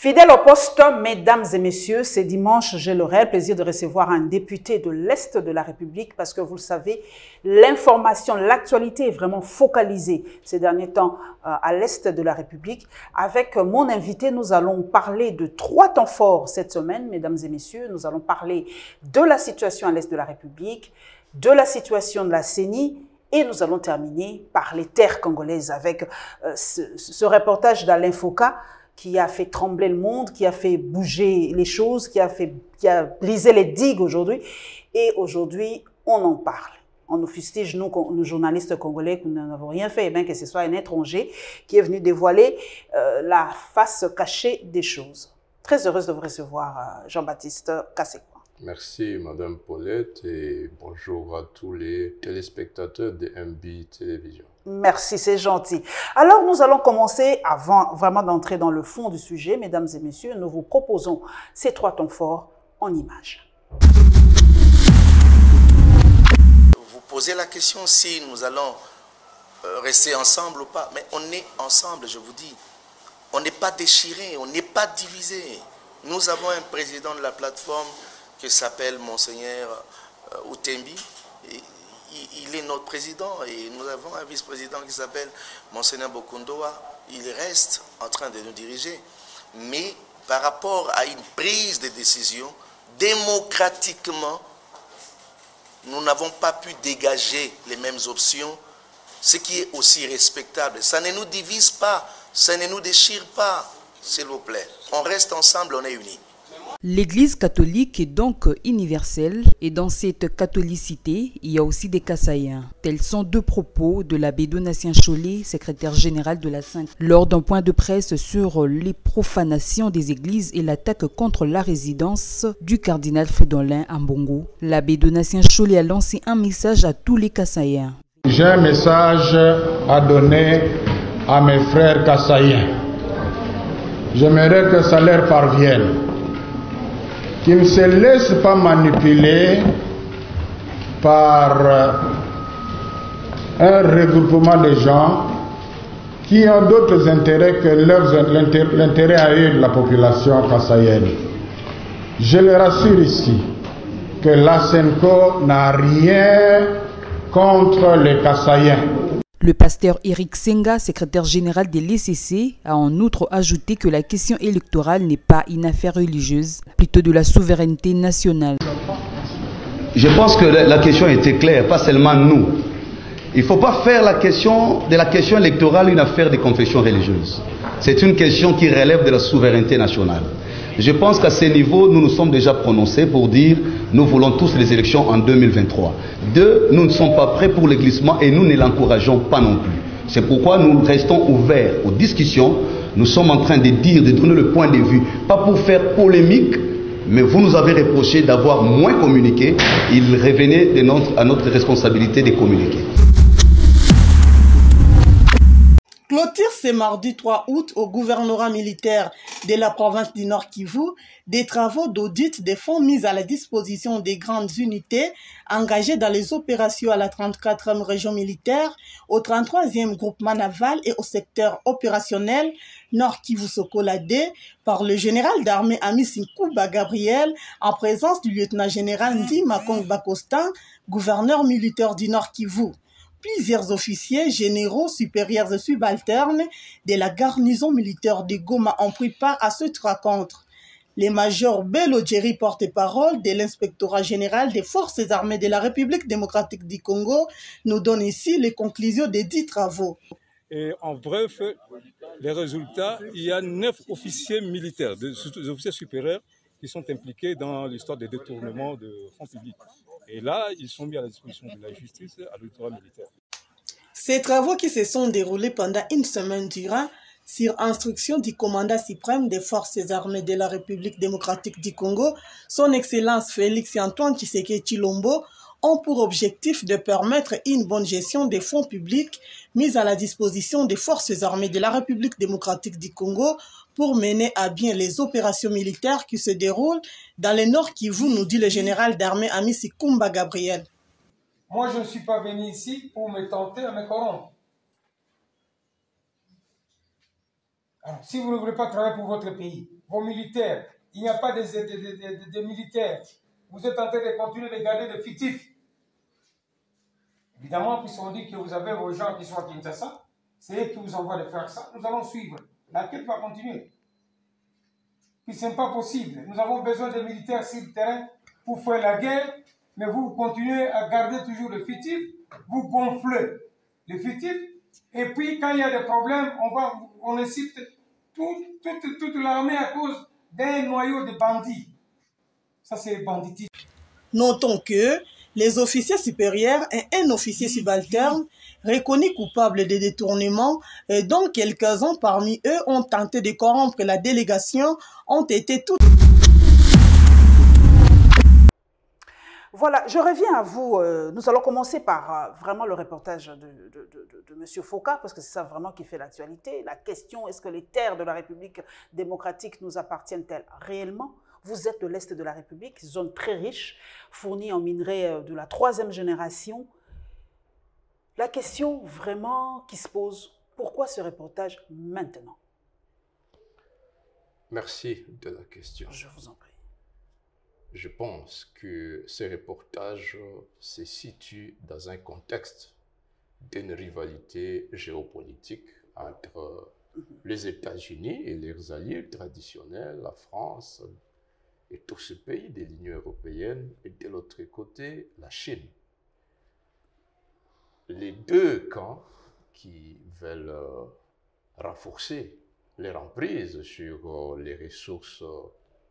Fidèle au poste, mesdames et messieurs, c'est dimanche, j'ai le réel plaisir de recevoir un député de l'Est de la République parce que vous le savez, l'information, l'actualité est vraiment focalisée ces derniers temps à l'Est de la République. Avec mon invité, nous allons parler de 3 temps forts cette semaine, mesdames et messieurs. Nous allons parler de la situation à l'Est de la République, de la situation de la CENI et nous allons terminer par les terres congolaises avec ce reportage d'Alain Foka qui a fait trembler le monde, qui a fait bouger les choses, qui a brisé les digues aujourd'hui. Et aujourd'hui, on en parle. On nous fustige, nous journalistes congolais, que nous n'avons rien fait, et bien que ce soit un étranger qui est venu dévoiler la face cachée des choses. Très heureuse de vous recevoir, Jean-Baptiste Kasekwa. Merci, Madame Paulette, et bonjour à tous les téléspectateurs de MB Télévision. Merci, c'est gentil. Alors, nous allons commencer, avant vraiment d'entrer dans le fond du sujet, mesdames et messieurs, nous vous proposons ces 3 temps forts en images. Vous posez la question si nous allons rester ensemble ou pas, mais on est ensemble, je vous dis. On n'est pas déchirés, on n'est pas divisés. Nous avons un président de la plateforme qui s'appelle Monseigneur Outembi. Il est notre président et nous avons un vice-président qui s'appelle Monseigneur Bokundoa. Il reste en train de nous diriger. Mais par rapport à une prise de décision, démocratiquement, nous n'avons pas pu dégager les mêmes options, ce qui est aussi respectable. Ça ne nous divise pas, ça ne nous déchire pas, s'il vous plaît. On reste ensemble, on est unis. L'Église catholique est donc universelle et dans cette catholicité, il y a aussi des Kassaïens. Tels sont 2 propos de l'abbé Donatien Cholet, secrétaire général de la Sainte, lors d'un point de presse sur les profanations des églises et l'attaque contre la résidence du cardinal Fridolin Ambongo. L'abbé Donatien Cholet a lancé un message à tous les Kassaïens. J'ai un message à donner à mes frères Kassaïens. J'aimerais que ça leur parvienne. Qui ne se laissent pas manipuler par un regroupement de gens qui ont d'autres intérêts que l'intérêt à eux de la population kassaïenne. Je le rassure ici que la SENCO n'a rien contre les Kassaïens. Le pasteur Eric Senga, secrétaire général de l'ECC, a en outre ajouté que la question électorale n'est pas une affaire religieuse, plutôt de la souveraineté nationale. Je pense que la question était claire, pas seulement nous. Il ne faut pas faire de la question électorale une affaire de confession religieuse. C'est une question qui relève de la souveraineté nationale. Je pense qu'à ce niveau, nous nous sommes déjà prononcés pour dire nous voulons tous les élections en 2023. 2, nous ne sommes pas prêts pour le glissement et nous ne l'encourageons pas non plus. C'est pourquoi nous restons ouverts aux discussions. Nous sommes en train de dire, de donner le point de vue, pas pour faire polémique, mais vous nous avez reproché d'avoir moins communiqué. Il revenait à notre responsabilité de communiquer. Clôture ce mardi 3 août au gouvernorat militaire de la province du Nord Kivu des travaux d'audit des fonds mis à la disposition des grandes unités engagées dans les opérations à la 34e région militaire, au 33e groupement naval et au secteur opérationnel Nord Kivu Sokola D par le général d'armée Amici Nkuba Gabriel en présence du lieutenant-général Ndi Makong Bakostan, gouverneur militaire du Nord Kivu. Plusieurs officiers, généraux, supérieurs et subalternes de la garnison militaire de Goma ont pris part à cette rencontre. Le major Bello Djeri, porte-parole de l'inspectorat général des forces armées de la République démocratique du Congo, nous donne ici les conclusions des 10 travaux. Et en bref, les résultats, il y a 9 officiers militaires, des officiers supérieurs qui sont impliqués dans l'histoire des détournements de fonds publics. Et là, ils sont mis à la disposition de la justice à l'autorité militaire. Ces travaux qui se sont déroulés pendant une semaine durant, sur instruction du commandant suprême des forces armées de la République démocratique du Congo, son Excellence Félix Antoine Tshisekedi Tshilombo, ont pour objectif de permettre une bonne gestion des fonds publics mis à la disposition des forces armées de la République démocratique du Congo pour mener à bien les opérations militaires qui se déroulent dans le Nord Kivu, nous dit le général d'armée Amici Nkuba Gabriel. Moi, je ne suis pas venu ici pour me tenter à me corrompre. Alors, si vous ne voulez pas travailler pour votre pays, vos militaires, il n'y a pas de militaires, vous êtes en train de continuer de garder des fictifs. Évidemment, puisqu'on dit que vous avez vos gens qui sont à Kinshasa, c'est eux qui vous envoient de faire ça, nous allons suivre. L'enquête va continuer. Puis ce n'est pas possible. Nous avons besoin de militaires sur le terrain pour faire la guerre, mais vous continuez à garder toujours le fictif, vous gonflez le fictif, et puis quand il y a des problèmes, on incite toute l'armée à cause d'un noyau de bandits. Ça, c'est le banditisme. Notons que les officiers supérieurs et un officier subalterne reconnus coupables de détournement, dont quelques-uns parmi eux ont tenté de corrompre la délégation, ont été tous... Voilà, je reviens à vous. Nous allons commencer par vraiment le reportage de M. Foucault, parce que c'est ça vraiment qui fait l'actualité. La question, est-ce que les terres de la République démocratique nous appartiennent-elles réellement? Vous êtes de l'Est de la République, zone très riche, fournie en minerais de la 3e génération. La question vraiment qui se pose, pourquoi ce reportage maintenant? Merci de la question. Je vous en prie. Je pense que ce reportage se situe dans un contexte d'une rivalité géopolitique entre les États-Unis et leurs alliés traditionnels, la France et tous ces pays de l'Union européenne, et de l'autre côté, la Chine. Les deux camps qui veulent renforcer leur emprise sur les ressources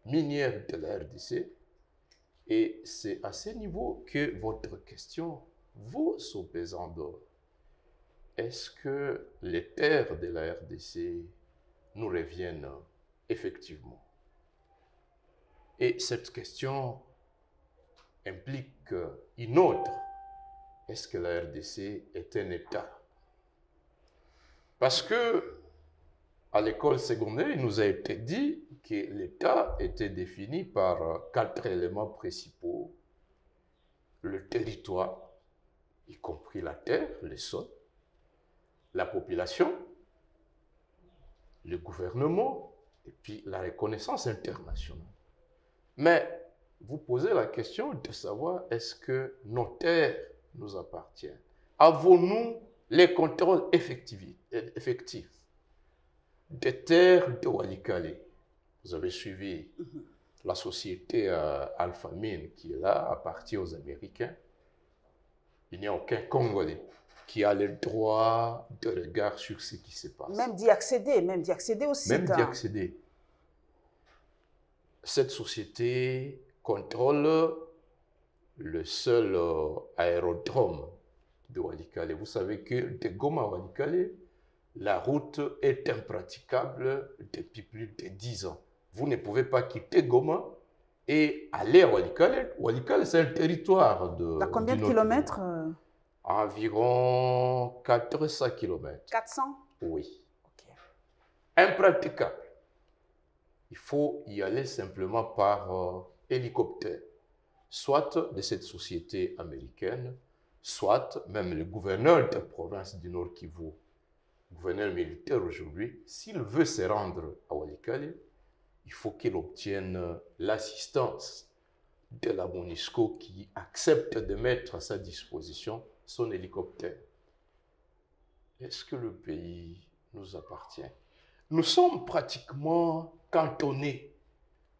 minières de la RDC. Et c'est à ce niveau que votre question vous soupesande. Est-ce que les terres de la RDC nous reviennent effectivement? Et cette question implique une autre. Est-ce que la RDC est un État? Parce que à l'école secondaire, il nous a été dit que l'État était défini par 4 éléments principaux. Le territoire, y compris la terre, les sols, la population, le gouvernement, et puis la reconnaissance internationale. Mais vous posez la question de savoir est-ce que nos terres nous appartiennent? Avons-nous les contrôles effectifs des terres de Walikale? Vous avez suivi la société Alpha Mine qui est là, appartient aux Américains. Il n'y a aucun Congolais qui a le droit de regard sur ce qui se passe. Même d'y accéder aussi. Même d'y accéder. Cette société contrôle le seul aérodrome de Walikale. Vous savez que de Goma à Walikale, la route est impraticable depuis plus de 10 ans. Vous ne pouvez pas quitter Goma et aller à Walikale. Walikale, c'est un territoire de... À combien de kilomètres? Environ 400 kilomètres. 400? Oui. Ok. Impraticable. Il faut y aller simplement par hélicoptère, soit de cette société américaine, soit même le gouverneur de la province du Nord Kivu, gouverneur militaire aujourd'hui, s'il veut se rendre à Walikale, il faut qu'il obtienne l'assistance de la MONUSCO qui accepte de mettre à sa disposition son hélicoptère. Est-ce que le pays nous appartient? Nous sommes pratiquement cantonnés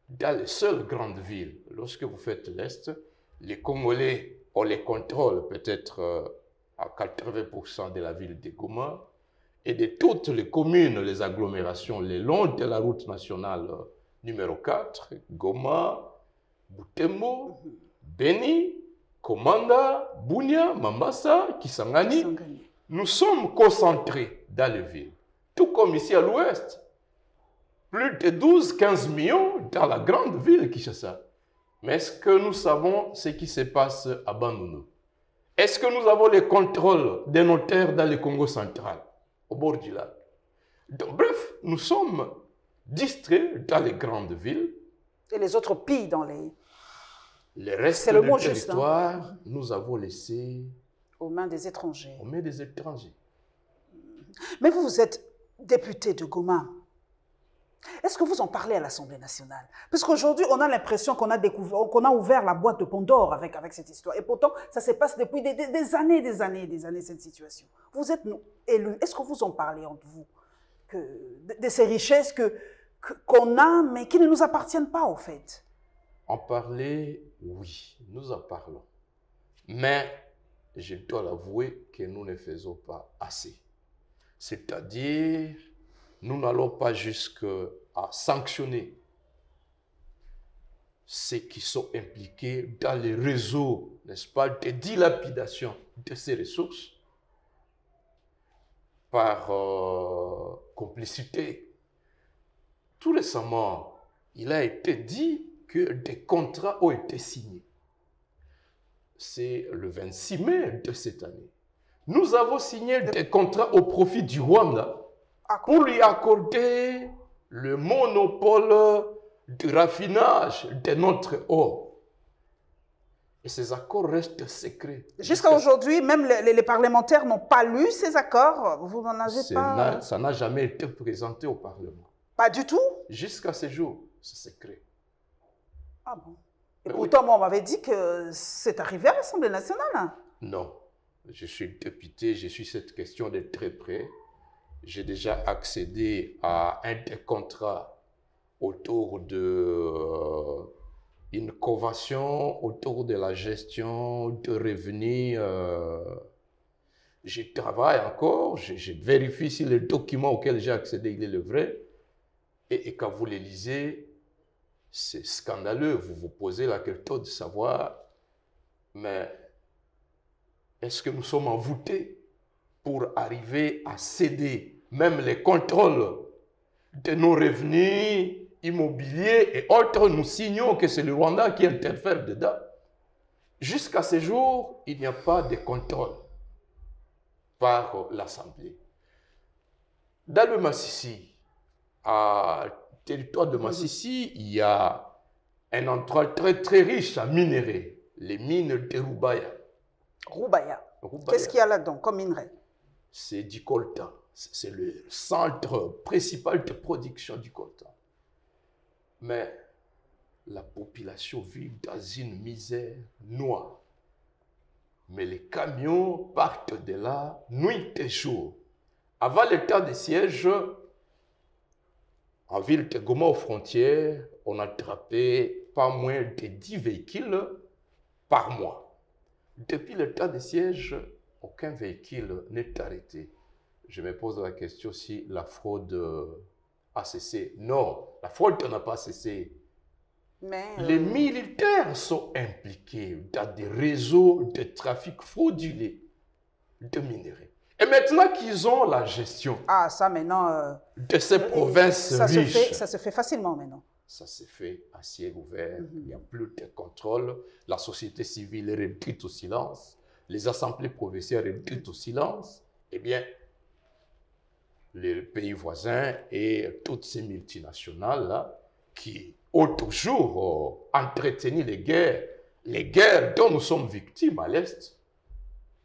dans les seules grandes villes. Lorsque vous faites l'Est, les Congolais ont les contrôles peut-être à 80% de la ville de Goma et de toutes les communes, les agglomérations, le long de la route nationale numéro 4, Goma, Butembo, Beni, Komanda, Bunia, Mambasa, Kisangani. Nous sommes concentrés dans les villes. Tout comme ici à l'ouest, plus de 12-15 millions dans la grande ville Kinshasa. Mais est-ce que nous savons ce qui se passe à Bandundu? Est-ce que nous avons le contrôle de nos terres dans le Congo central, au bord du lac? Donc, bref, nous sommes distraits dans les grandes villes. Et les autres pillent dans les... Le reste du territoire, nous avons laissé... aux mains des étrangers. Aux mains des étrangers. Mais vous êtes député de Goma. Est-ce que vous en parlez à l'Assemblée nationale? Parce qu'aujourd'hui, on a l'impression qu'on a ouvert la boîte de Pandore avec cette histoire. Et pourtant, ça se passe depuis des années, cette situation. Vous êtes élus. Est-ce que vous en parlez entre vous de ces richesses qu'on a, mais qui ne nous appartiennent pas, au fait? En parler, oui, nous en parlons. Mais je dois l'avouer que nous ne faisons pas assez. C'est-à-dire, nous n'allons pas jusqu'à sanctionner ceux qui sont impliqués dans les réseaux, n'est-ce pas, de dilapidation de ces ressources par complicité. Tout récemment, il a été dit que des contrats ont été signés. C'est le 26 mai de cette année. Nous avons signé des contrats au profit du Rwanda pour lui accorder le monopole du raffinage de notre or. Et ces accords restent secrets. Jusqu'à aujourd'hui, même les parlementaires n'ont pas lu ces accords. Vous n'en avez pas... Ça n'a jamais été présenté au Parlement. Pas du tout? Jusqu'à ce jour, c'est secret. Ah bon? Et pourtant, moi, on m'avait dit que c'est arrivé à l'Assemblée nationale. Non. Je suis député, je suis cette question de très près. J'ai déjà accédé à un des contrats autour de une convention autour de la gestion de revenus. Je travaille encore, je vérifie si le document auquel j'ai accédé il est le vrai. Et quand vous les lisez, c'est scandaleux. Vous vous posez la question de savoir, mais est-ce que nous sommes envoûtés pour arriver à céder même les contrôles de nos revenus immobiliers et autres? Nous signons que c'est le Rwanda qui interfère dedans. Jusqu'à ce jour, il n'y a pas de contrôle par l'Assemblée. Dans le Massissi, à territoire de Massissi, il y a un endroit très très riche à minerais, les mines de Rubaya. Rubaya. Qu'est-ce qu'il y a là-dedans comme minerai? C'est du coltan. C'est le centre principal de production du coltan. Mais la population vit dans une misère noire. Mais les camions partent de là nuit et jour. Avant l'état de siège, en ville de Goma aux frontières, on attrapait pas moins de 10 véhicules par mois. Depuis l'état de siège, aucun véhicule n'est arrêté. Je me pose la question si la fraude a cessé. Non, la fraude n'a pas cessé. Mais les militaires sont impliqués dans des réseaux de trafic frauduleux de minerais. Et maintenant qu'ils ont la gestion de ces provinces riches, ça se fait facilement maintenant. Ça se fait à ciel ouvert, il n'y a plus de contrôle, la société civile est réduite au silence, les assemblées provinciales réduites au silence. Eh bien, les pays voisins et toutes ces multinationales là, qui ont toujours entretenu les guerres dont nous sommes victimes à l'Est,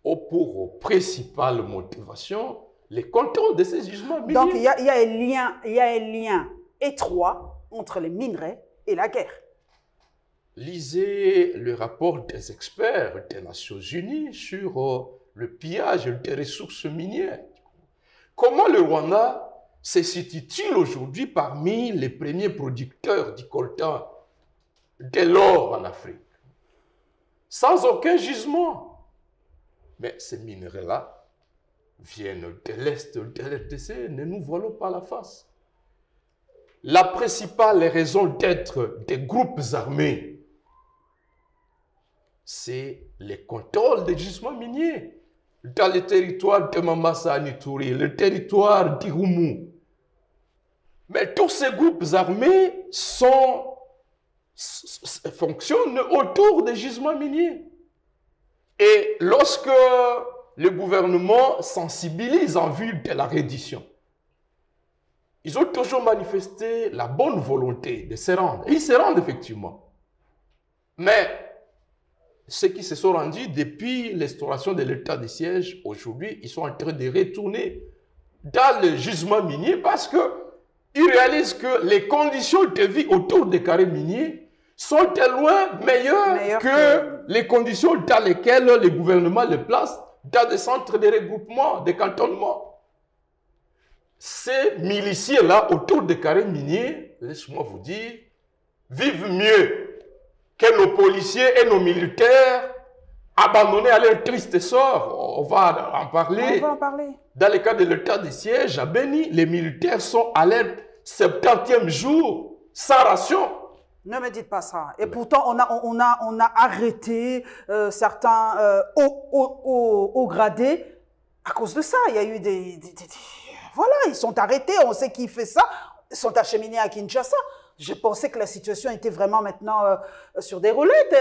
ont pour principale motivation les contrôles de ces gisements miniers. Donc, il y a un lien étroit entre les minerais et la guerre. Lisez le rapport des experts des Nations Unies sur le pillage des ressources minières. Comment le Rwanda se situe-t-il aujourd'hui parmi les premiers producteurs du coltan, de l'or en Afrique, sans aucun gisement? Mais ces minerais-là viennent de l'Est de l'RDC, ne nous voilons pas la face. La principale raison d'être des groupes armés, c'est les contrôles des gisements miniers dans le territoire de Mambasa Anitouri, le territoire d'Irumu. Mais tous ces groupes armés fonctionnent autour des gisements miniers. Et lorsque le gouvernement sensibilise en vue de la reddition, ils ont toujours manifesté la bonne volonté de se rendre. Et ils se rendent effectivement. Mais ceux qui se sont rendus depuis l'instauration de l'état de siège, aujourd'hui, ils sont en train de retourner dans le gisement minier parce que ils réalisent que les conditions de vie autour des carrés miniers sont de loin meilleures que les conditions dans lesquelles le gouvernement les place dans des centres de regroupement, de cantonnement. Ces miliciens-là, autour des carrés miniers, laissez-moi vous dire, vivent mieux que nos policiers et nos militaires abandonnés à leur triste sort. On va en parler. On va en parler. Dans le cas de l'état de siège à Beni, les militaires sont à leur 70e jour sans ration. Ne me dites pas ça. Et pourtant, on a arrêté certains hauts gradés à cause de ça. Il y a eu voilà, ils sont arrêtés. On sait qui fait ça. Ils sont acheminés à Kinshasa. Je pensais que la situation était vraiment maintenant sur des roulettes.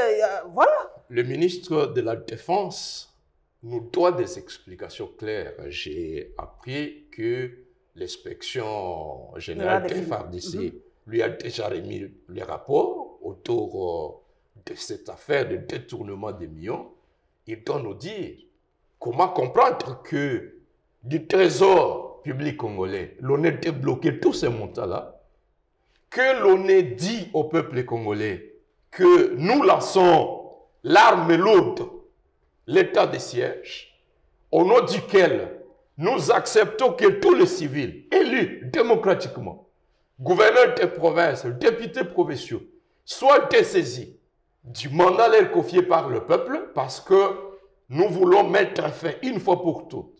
Voilà. Le ministre de la Défense nous doit des explications claires. J'ai appris que l'inspection générale des FARDC lui a déjà remis les rapports autour de cette affaire de détournement des millions. Il doit nous dire comment comprendre que du trésor public congolais, l'on ait débloqué tous ces montants-là, que l'on ait dit au peuple congolais que nous lançons l'arme lourde, l'état de siège, au nom duquel nous acceptons que tous les civils élus démocratiquement, gouverneurs des provinces, députés provinciaux, soient dessaisis du mandat leur confié par le peuple parce que nous voulons mettre fin une fois pour toutes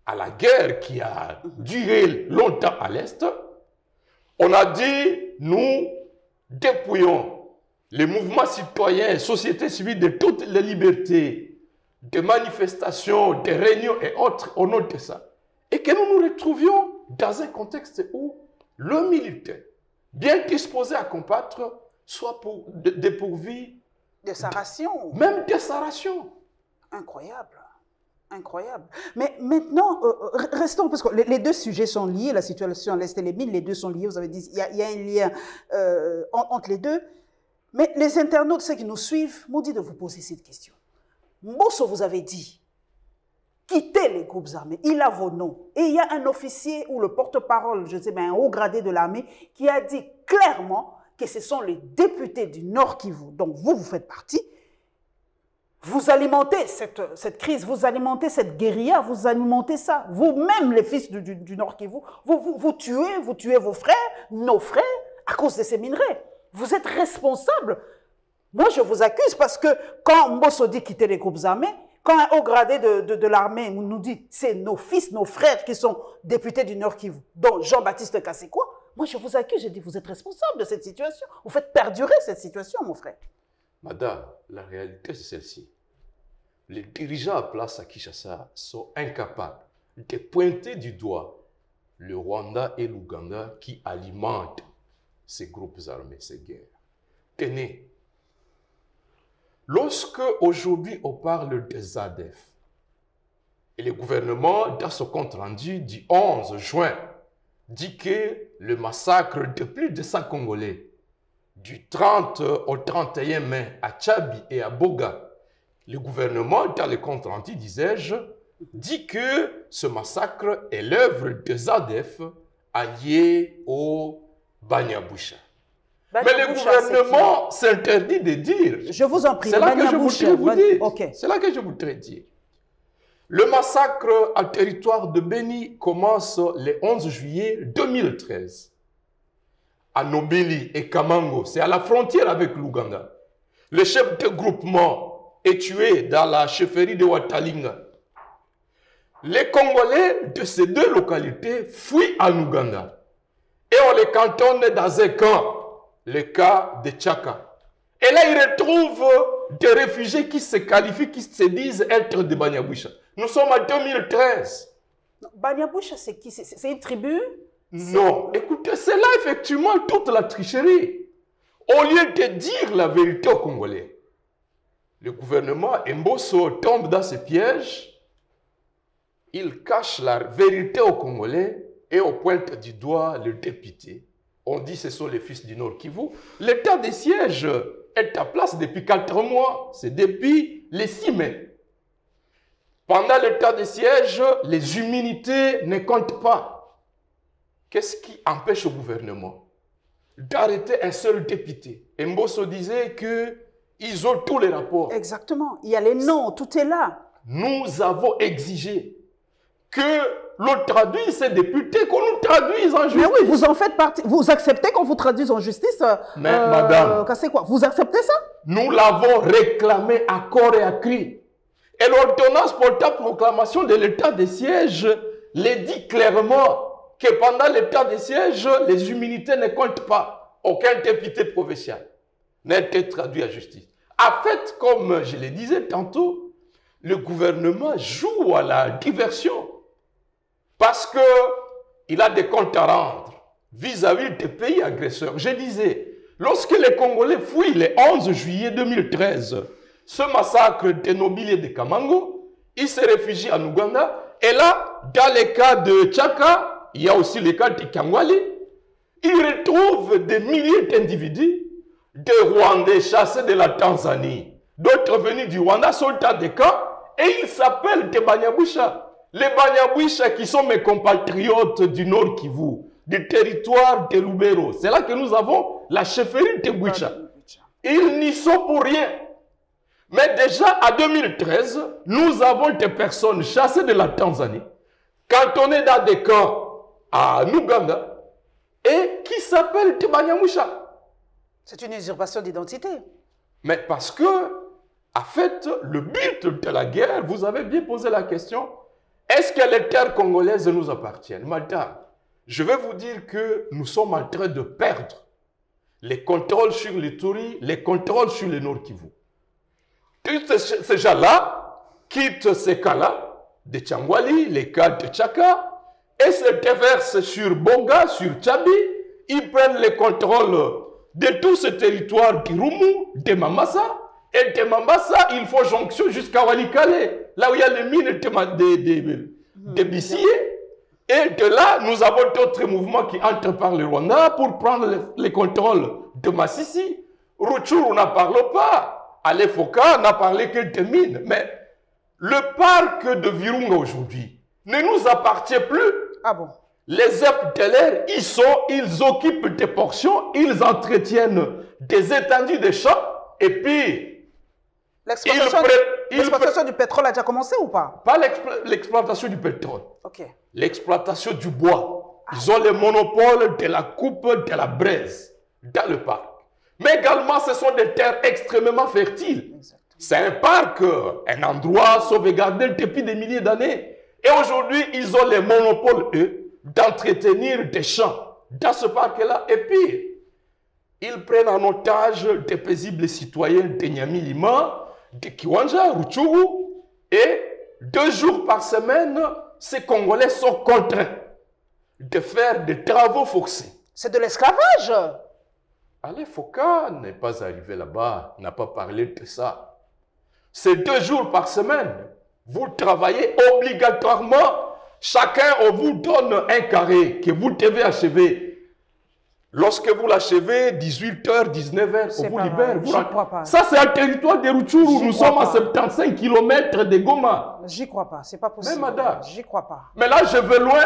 à la guerre qui a duré longtemps à l'Est. On a dit, nous dépouillons les mouvements citoyens, sociétés civiles de toutes les libertés, de manifestations, de réunions et autres au nom de ça. Et que nous nous retrouvions dans un contexte où le militaire, bien disposé à combattre, soit dépourvu de sa ration. Même de sa ration. Incroyable. Incroyable. Mais maintenant, restons, parce que les deux sujets sont liés, la situation à l'Est et les mines, les deux sont liés, vous avez dit, il y a un lien entre les deux. Mais les internautes, ceux qui nous suivent, m'ont dit de vous poser cette question. Mbosso vous avez dit, quittez les groupes armés, il a vos noms. Et il y a un officier ou le porte-parole, je ne sais pas, un haut gradé de l'armée, qui a dit clairement que ce sont les députés du Nord Kivu, dont vous faites partie. Vous alimentez cette crise, vous alimentez cette guérilla, vous alimentez ça. Vous-même, les fils du Nord Kivu, vous tuez vos frères, nos frères, à cause de ces minerais. Vous êtes responsables. Moi, je vous accuse parce que quand Mbosso dit quitter les groupes armés, quand un haut gradé de l'armée nous dit c'est nos fils, nos frères qui sont députés du Nord Kivu, dont Jean-Baptiste Kassekwa, moi, je vous accuse, je dis vous êtes responsable de cette situation. Vous faites perdurer cette situation, mon frère. Madame, la réalité c'est celle-ci. Les dirigeants à place à Kinshasa sont incapables de pointer du doigt le Rwanda et l'Ouganda qui alimentent ces groupes armés, ces guerres. Tenez, lorsque aujourd'hui on parle des ADF, et le gouvernement, dans son compte rendu du 11 juin, dit que le massacre de plus de 100 Congolais, du 30 au 31 mai à Tchabi et à Boga, le gouvernement, dans le compte rendu, disais-je, dit que ce massacre est l'œuvre des ADF alliés au Banyabusha. Mais le gouvernement s'interdit de dire. Je vous en prie. C'est là que je voudrais vous dire. C'est là que je voudrais dire. Le massacre à territoire de Beni commence le 11 juillet 2013. À Nobili et Kamango, c'est à la frontière avec l'Ouganda. Le chef de groupement est tué dans la chefferie de Watalinga. Les Congolais de ces deux localités fuient en Ouganda. Et on les cantonne dans un camp, le cas de Tchaka. Et là, ils retrouvent des réfugiés qui se qualifient, qui se disent être de Banyabusha. Nous sommes en 2013. Banyabusha, c'est qui? C'est une tribu? Non, écoutez, c'est là effectivement toute la tricherie. Au lieu de dire la vérité aux Congolais, le gouvernement Mbosso tombe dans ce piège, il cache la vérité aux Congolais et on pointe du doigt le député. On dit que ce sont les fils du Nord Kivu. L'état de siège est en place depuis 4 mois. C'est depuis le 6 mai. Pendant l'état de siège, les immunités ne comptent pas. qu'est-ce qui empêche au gouvernement d'arrêter un seul député? Et Mbosso disait qu'ils ont tous les rapports. Exactement. Il y a les noms, tout est là. Nous avons exigé que l'on traduise ces députés, qu'on nous traduise en justice. Mais oui, vous en faites partie. Vous acceptez qu'on vous traduise en justice? Mais madame, c'est quoi? Vous acceptez ça? nous l'avons réclamé à corps et à cri. Et l'ordonnance portant proclamation de l'état de siège les dit clairement que pendant l'état de siège, les immunités ne comptent pas. Aucun député provincial n'a été traduit à justice. En fait, comme je le disais tantôt, le gouvernement joue à la diversion parce qu'il a des comptes à rendre vis-à-vis des pays agresseurs. Je disais, lorsque les Congolais fuient le 11 juillet 2013, ce massacre des nobiliers de Kamango, ils se réfugient en Ouganda. Et là, dans le cas de Tchaka, il y a aussi le cas de Kangwali, ils retrouvent des milliers d'individus, des Rwandais chassés de la Tanzanie, d'autres venus du Rwanda sont dans des camps, et ils s'appellent des Banyabwisha. Les Banyabwisha qui sont mes compatriotes du Nord Kivu, du territoire de Lubero. C'est là que nous avons la chefferie de Bwisha. Ils n'y sont pour rien. Mais déjà en 2013, nous avons des personnes chassées de la Tanzanie, cantonnées dans des camps à Ouganda, et qui s'appellent des Banyabwisha. C'est une usurpation d'identité. Mais parce que, en fait, le but de la guerre, vous avez bien posé la question, est-ce que les terres congolaises nous appartiennent? Madame, je vais vous dire que nous sommes en train de perdre les contrôles sur l'Ituri, les contrôles sur le Nord Kivu. Tous ces gens-là quittent ces cas-là, de Tchangwali, les cas de Tchaka, et se déversent sur Bonga, sur Tchabi. Ils prennent le contrôle de tout ce territoire d'Irumu, de Mamassa. Et de Mamassa, il faut jonction jusqu'à Walikale, là où il y a les mines de Bissié. Et de là, nous avons d'autres mouvements qui entrent par le Rwanda pour prendre le contrôle de Massissi. Rutshuru, on n'en parle pas. Alefoka n'a parlé que de mines. Mais le parc de Virunga aujourd'hui ne nous appartient plus. Ah bon? Les FDLR, ils occupent des portions, ils entretiennent des étendues de champs, et puis l'exploitation du pétrole a déjà commencé ou pas? Pas l'exploitation du pétrole. Ok. L'exploitation du bois. Ils ont le monopole de la coupe de la braise dans le parc. Mais également, ce sont des terres extrêmement fertiles. C'est un parc, un endroit sauvegardé depuis des milliers d'années. Et aujourd'hui, ils ont le monopole, eux, d'entretenir des champs dans ce parc-là. Et puis, ils prennent en otage des paisibles citoyens de Nyamilima, de Kiwanja, Rutshuru. Et 2 jours par semaine, ces Congolais sont contraints de faire des travaux forcés. C'est de l'esclavage. Alefoka n'est pas arrivé là-bas, n'a pas parlé de ça. C'est 2 jours par semaine. Vous travaillez obligatoirement. Chacun, on vous donne un carré que vous devez achever. Lorsque vous l'achevez, 18h, 19h, on vous libère. Ça, c'est un territoire de Rutshuru. Nous sommes à 75 km de Goma. J'y crois pas, c'est pas possible. Mais madame, j'y crois pas. Mais là, je vais loin.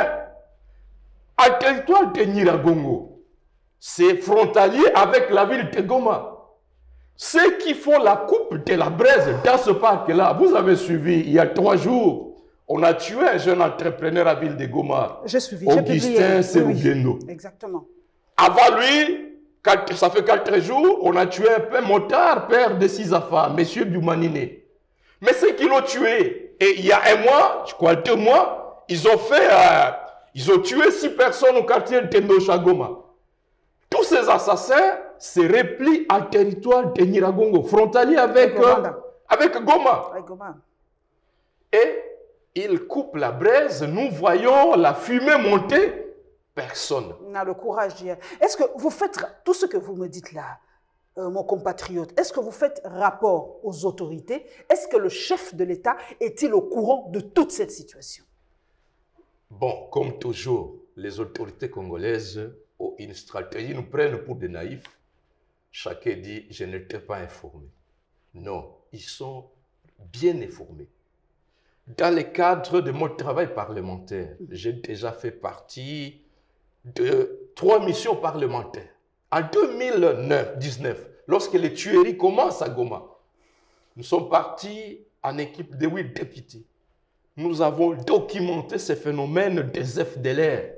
Un territoire de Nyiragongo, c'est frontalier avec la ville de Goma. Ceux qui font la coupe de la braise dans ce parc-là, vous avez suivi, il y a 3 jours, on a tué un jeune entrepreneur à la ville de Goma. J'ai suivi, Augustin Serubiendo. Exactement. Avant lui, ça fait 4 jours, on a tué un motard, père de 6 enfants, M. Boumanine. Mais ceux qui l'ont tué, et il y a 1 mois, je crois 2 mois, ils ont tué 6 personnes au quartier de Ndoshagoma. Tous ces assassins se replient en territoire de Nyiragongo, frontalier avec Goma. Et ils coupent la braise, nous voyons la fumée monter. Personne n'a le courage d'y aller. Est-ce que vous faites tout ce que vous me dites là, mon compatriote, est-ce que vous faites rapport aux autorités? Est-ce que le chef de l'État est-il au courant de toute cette situation? Bon, comme toujours, les autorités congolaises ont une stratégie, nous prennent pour des naïfs. Chacun dit, je n'étais pas informé. Non, ils sont bien informés. Dans le cadre de mon travail parlementaire, j'ai déjà fait partie de 3 missions parlementaires. En 2019, lorsque les tueries commencent à Goma, nous sommes partis en équipe de 8 députés. Nous avons documenté ces phénomènes des FDLR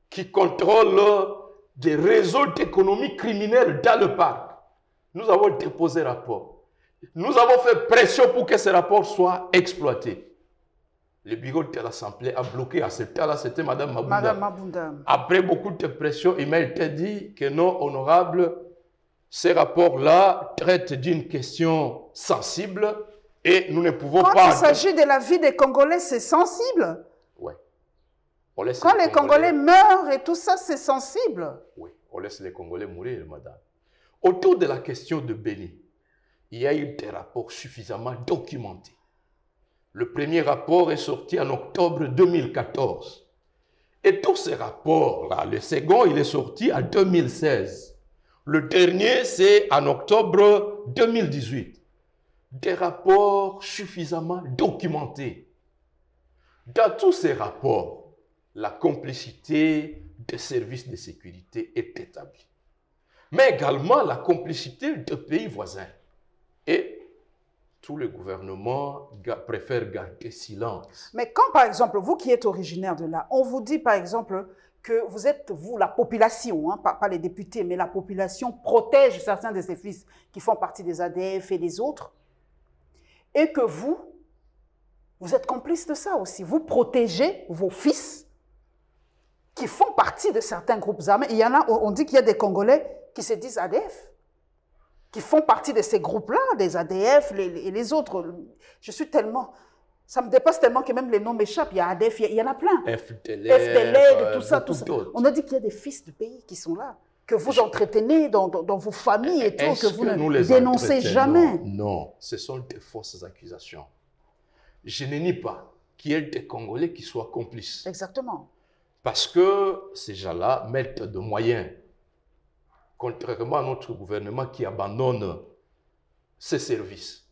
qui contrôlent des réseaux d'économie criminelle dans le parc. Nous avons déposé rapport. Nous avons fait pression pour que ces rapports soient exploités. Le bureau de l'Assemblée a bloqué. À ce temps-là, c'était Mme Mabunda. Après beaucoup de pression, il m'a été dit que non, honorable, ces rapports-là traitent d'une question sensible et nous ne pouvons pas... Quand il s'agit de la vie des Congolais, c'est sensible. Oui. Quand les Congolais meurent et tout ça, c'est sensible. Oui, on laisse les Congolais mourir, madame. Autour de la question de Béni, il y a eu des rapports suffisamment documentés. Le premier rapport est sorti en octobre 2014. Et tous ces rapports-là, le second, il est sorti en 2016. Le dernier, c'est en octobre 2018. Des rapports suffisamment documentés. Dans tous ces rapports, la complicité des services de sécurité est établie. Mais également la complicité de pays voisins. Et tout le gouvernement préfère garder silence. Mais quand, par exemple, vous qui êtes originaire de là, on vous dit, par exemple, que vous êtes, vous, la population, hein, pas les députés, mais la population protège certains de ces fils qui font partie des ADF et des autres, et que vous êtes complice de ça aussi. Vous protégez vos fils qui font partie de certains groupes armés. Il y en a, on dit qu'il y a des Congolais qui se disent ADF, qui font partie de ces groupes-là, des ADF et les autres. Je suis tellement... Ça me dépasse tellement que même les noms m'échappent. Il y a ADF, il y en a plein. FDLR, tout ça. On a dit qu'il y a des fils du pays qui sont là, que vous entretenez dans vos familles et tout, que vous ne dénoncez jamais. Non, ce sont des fausses accusations. Je ne nie pas qu'il y ait des Congolais qui soient complices. Exactement. Parce que ces gens-là mettent de moyens. Contrairement à notre gouvernement qui abandonne ses services.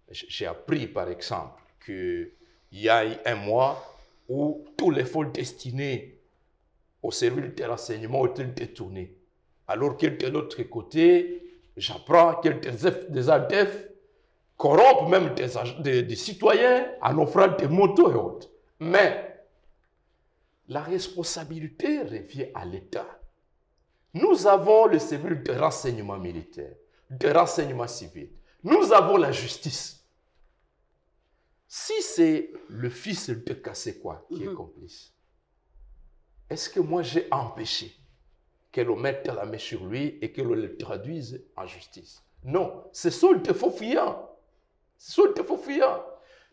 J'ai appris, par exemple, qu'il y a un mois où tous les fonds destinés au service de renseignement ont été détournés. Alors que de l'autre côté, j'apprends que des ADF corrompent même des citoyens en offrant des motos et autres. Mais la responsabilité revient à l'État. Nous avons le service de renseignement militaire, de renseignement civil. Nous avons la justice. Si c'est le fils de Kassekwa qui est complice, est-ce que moi j'ai empêché qu'elle mette la main sur lui et qu'elle le traduise en justice? Non, ce sont des faux fuyants. Ce sont des faux fuyants.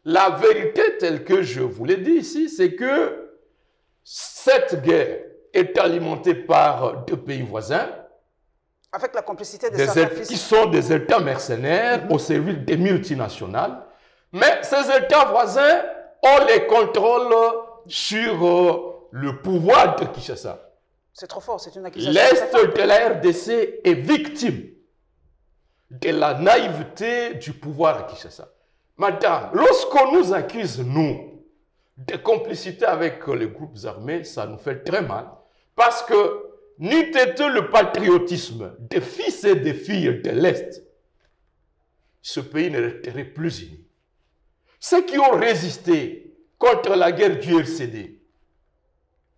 La vérité telle que je vous l'ai dit ici, c'est que cette guerre est alimentée par deux pays voisins. Avec la complicité de certains fils. Qui sont des États mercenaires au service des multinationales. Mais ces États voisins ont les contrôles sur le pouvoir de Kinshasa. C'est trop fort, c'est une accusation. L'Est de la RDC est victime de la naïveté du pouvoir à Kinshasa. Madame, lorsqu'on nous accuse, nous, de complicité avec les groupes armés, ça nous fait très mal. Parce que n'eût été le patriotisme des fils et des filles de l'Est, ce pays ne resterait plus uni. Ceux qui ont résisté contre la guerre du RCD,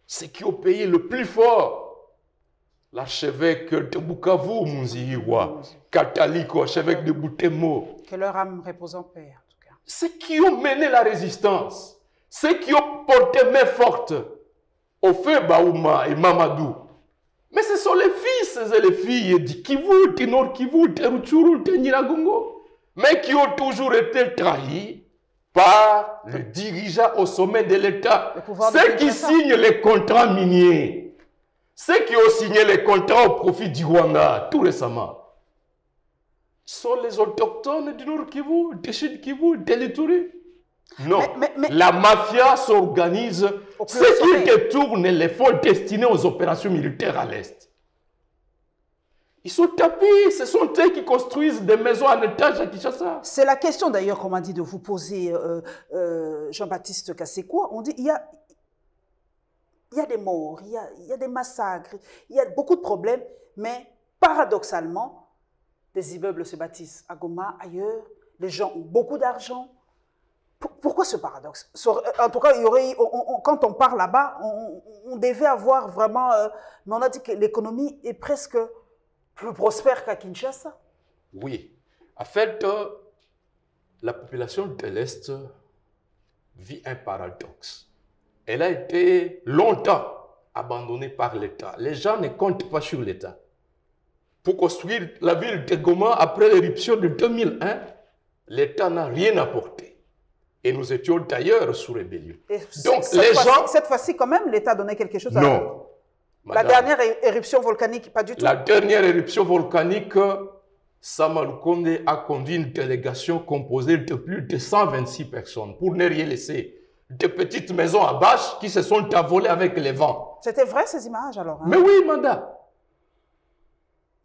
ceux qui ont payé le plus fort, l'archevêque de Bukavu, Munzihiwa, Kataliko, archevêque de Butembo. Que leur âme repose en paix, en tout cas. Ceux qui ont mené la résistance, ceux qui ont porté main forte au feu Baouma et Mamadou. Mais ce sont les fils et les filles du Kivu, du Nord Kivu, de Rutshuru, de Nyiragongo, mais qui ont toujours été trahis par le dirigeant au sommet de l'État. Ceux qui signent les contrats miniers, ceux qui ont signé les contrats au profit du Rwanda tout récemment, sont les autochtones du Nord Kivu, du Sud Kivu, de l'Ituri. Non, mais la mafia s'organise, ceux qui détournent les fonds destinés aux opérations militaires à l'Est. Ils sont tapis, ce sont eux qui construisent des maisons en étage à Kinshasa. C'est la question d'ailleurs qu'on m'a dit de vous poser, Jean-Baptiste Kassekwa. On dit, il y a des morts, il y a des massacres, il y a beaucoup de problèmes, mais paradoxalement, des immeubles se bâtissent à Goma, ailleurs, les gens ont beaucoup d'argent. Pourquoi ce paradoxe? En tout cas, il y aurait, quand on part là-bas, on devait avoir vraiment... mais on a dit que l'économie est presque plus prospère qu'à Kinshasa. Oui. En fait, la population de l'Est vit un paradoxe. Elle a été longtemps abandonnée par l'État. Les gens ne comptent pas sur l'État. Pour construire la ville de Goma après l'éruption de 2001, l'État n'a rien apporté. Et nous étions d'ailleurs sous rébellion. Donc cette fois-ci, quand même, l'État donnait quelque chose à... Non. La dernière éruption volcanique, pas du tout. La dernière éruption volcanique, Sama Lukonde a conduit une délégation composée de plus de 126 personnes pour ne rien laisser. De petites maisons à bâches qui se sont envolées avec les vents. C'était vrai ces images alors, hein? Mais oui, madame.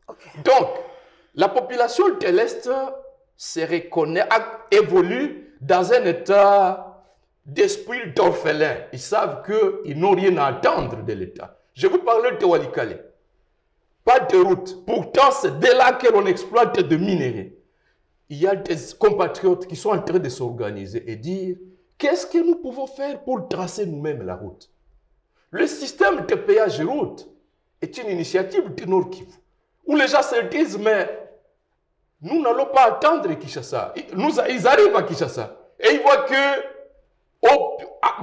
Okay. Donc, la population de l'Est se reconnaît, évolue dans un état d'esprit d'orphelin. Ils savent qu'ils n'ont rien à attendre de l'État. Je vous parle de Walikale. Pas de route. Pourtant, c'est dès là que l'on exploite de minerais. Il y a des compatriotes qui sont en train de s'organiser et dire qu'est-ce que nous pouvons faire pour tracer nous-mêmes la route. Le système de péage route est une initiative du Nord Kivu, où les gens se disent, mais nous n'allons pas attendre Kinshasa. Ils arrivent à Kinshasa et ils voient que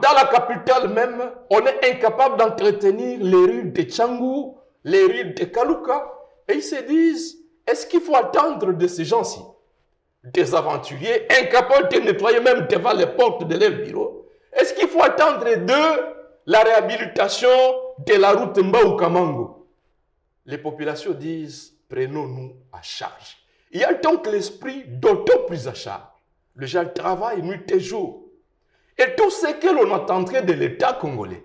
dans la capitale même, on est incapable d'entretenir les rues de Tchangou, les rues de Kaluka, et ils se disent, est-ce qu'il faut attendre de ces gens-ci, des aventuriers incapables de nettoyer même devant les portes de leur bureau? Est-ce qu'il faut attendre de la réhabilitation de la route Mbao-Kamango? Les populations disent, prenons-nous à charge. Il y a donc l'esprit d'auto-prise à charge. Les gens travaillent nuit et jour. Et tout ce que l'on entendrait de l'État congolais,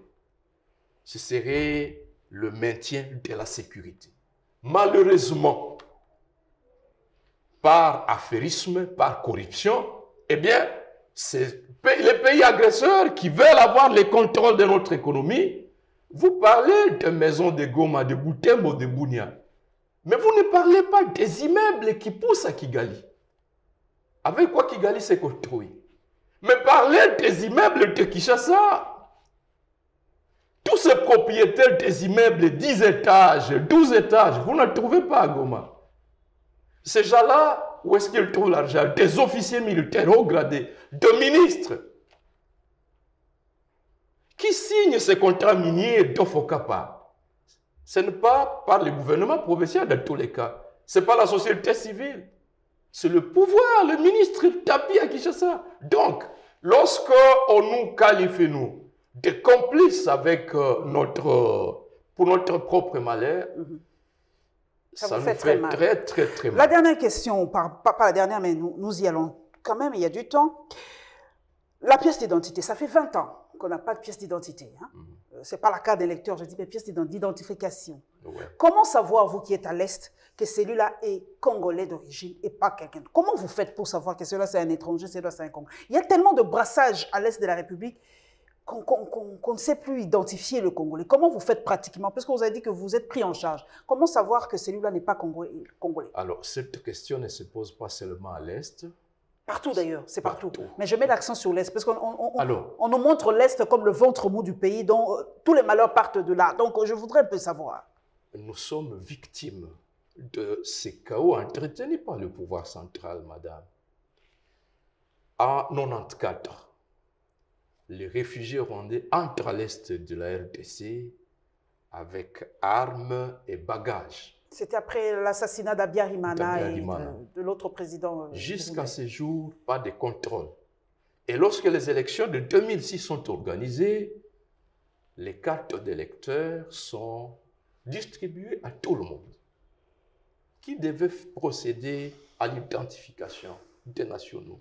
ce serait le maintien de la sécurité. Malheureusement, par affairisme, par corruption, eh bien, c'est les pays agresseurs qui veulent avoir le contrôle de notre économie. Vous parlez de maisons de Goma, de Butembo, de Bunia. Mais vous ne parlez pas des immeubles qui poussent à Kigali. Avec quoi Kigali s'est construit? Mais parlez des immeubles de Kinshasa. Tous ces propriétaires des immeubles 10 étages, 12 étages, vous ne trouvez pas à Goma. Ces gens-là, où est-ce qu'ils trouvent l'argent? Des officiers militaires haut gradés, de ministres, qui signent ces contrats miniers d'Ofokapa. Ce n'est pas par le gouvernement provincial dans tous les cas. Ce n'est pas la société civile. C'est le pouvoir, le ministre tapis à Kinshasa. Donc, lorsqu'on nous qualifie, nous, de complices avec pour notre propre malheur, ça nous fait très mal. Très mal. La dernière question, pas la dernière, mais nous y allons quand même, il y a du temps. La pièce d'identité, ça fait 20 ans qu'on n'a pas de pièce d'identité. Hein? Ce n'est pas la carte d'électeur, je dis, mais pièce d'identification. Ouais. Comment savoir, vous qui êtes à l'Est, que celui-là est congolais d'origine et pas quelqu'un? Comment vous faites pour savoir que celui-là c'est un étranger, celui-là c'est un Congolais? Il y a tellement de brassage à l'Est de la République qu'on ne sait plus identifier le Congolais. Comment vous faites pratiquement? Parce que vous avez dit que vous êtes pris en charge. Comment savoir que celui-là n'est pas congolais? Alors, cette question ne se pose pas seulement à l'Est. Partout d'ailleurs, c'est partout. Mais je mets l'accent sur l'Est, parce qu'on nous montre l'Est comme le ventre mou du pays, dont tous les malheurs partent de là. Donc, je voudrais un peu savoir. Nous sommes victimes de ces chaos entretenus par le pouvoir central, madame. En 1994, les réfugiés rwandais entrent à l'Est de la RDC avec armes et bagages. C'était après l'assassinat d'Abiyarimana et de l'autre président. Jusqu'à ce jour, pas de contrôle. Et lorsque les élections de 2006 sont organisées, les cartes d'électeurs sont distribuées à tout le monde. Qui devait procéder à l'identification des nationaux?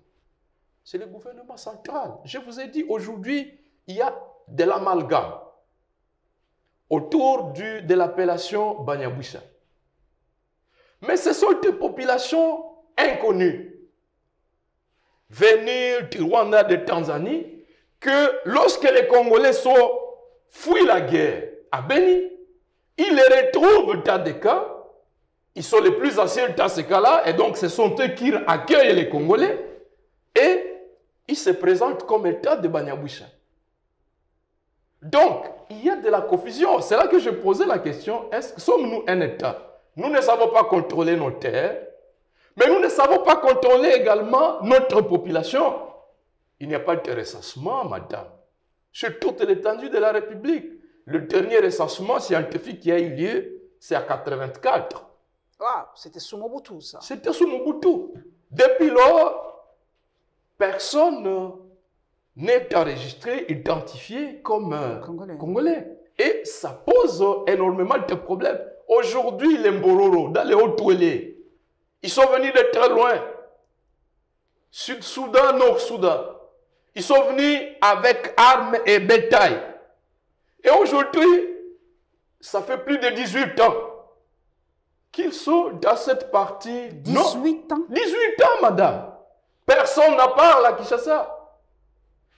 C'est le gouvernement central. Je vous ai dit, aujourd'hui, il y a de l'amalgame autour de l'appellation Banyabouissa. Mais ce sont des populations inconnues, venues du Rwanda, de Tanzanie, que lorsque les Congolais sont fuient la guerre à Beni. Ils les retrouvent dans des cas. Ils sont les plus anciens dans ces cas-là. Et donc, ce sont eux qui accueillent les Congolais. Et ils se présentent comme État de Banyaboucha. Donc, il y a de la confusion. C'est là que je posais la question, est-ce que sommes-nous un État? Nous ne savons pas contrôler nos terres, mais nous ne savons pas contrôler également notre population. Il n'y a pas de recensement, madame, sur toute l'étendue de la République. Le dernier recensement scientifique qui a eu lieu, c'est à 1984. Ah, c'était sous Mobutu, ça. C'était sous Mobutu. Depuis lors, personne n'est enregistré, identifié comme Congolais. Et ça pose énormément de problèmes. Aujourd'hui, les Mbororo, dans les Hauts-Touélé, ils sont venus de très loin. Sud-Soudan, Nord-Soudan. Ils sont venus avec armes et bétail. Et aujourd'hui, ça fait plus de 18 ans qu'ils sont dans cette partie. 18 ans? 18 ans, madame. Personne n'a parlé à Kinshasa.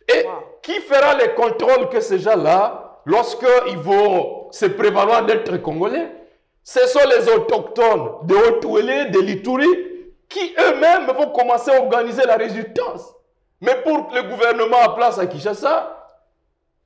Et qui fera les contrôles que ces gens-là, lorsqu'ils vont se prévaloir d'être Congolais? Ce sont les autochtones de Haut-Touélé, de l'Ituri, qui eux-mêmes vont commencer à organiser la résistance. Mais pour le gouvernement en place à Kinshasa,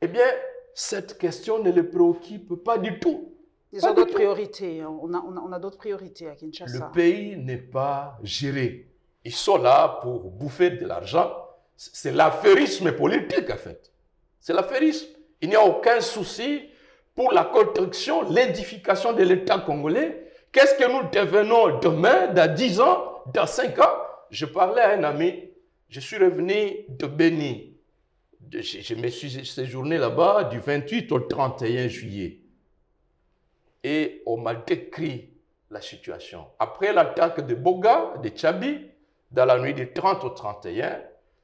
eh bien, cette question ne les préoccupe pas du tout. Ils ont d'autres priorités. On a d'autres priorités à Kinshasa. Le pays n'est pas géré. Ils sont là pour bouffer de l'argent. C'est l'affairisme politique, en fait. C'est l'affairisme. Il n'y a aucun souci pour la construction, l'édification de l'État congolais. Qu'est-ce que nous devenons demain, dans 10 ans, dans 5 ans? Je parlais à un ami, je suis revenu de Beni. Je me suis séjourné là-bas du 28 au 31 juillet. Et on m'a décrit la situation. Après l'attaque de Boga, de Tchabi, dans la nuit du 30 au 31,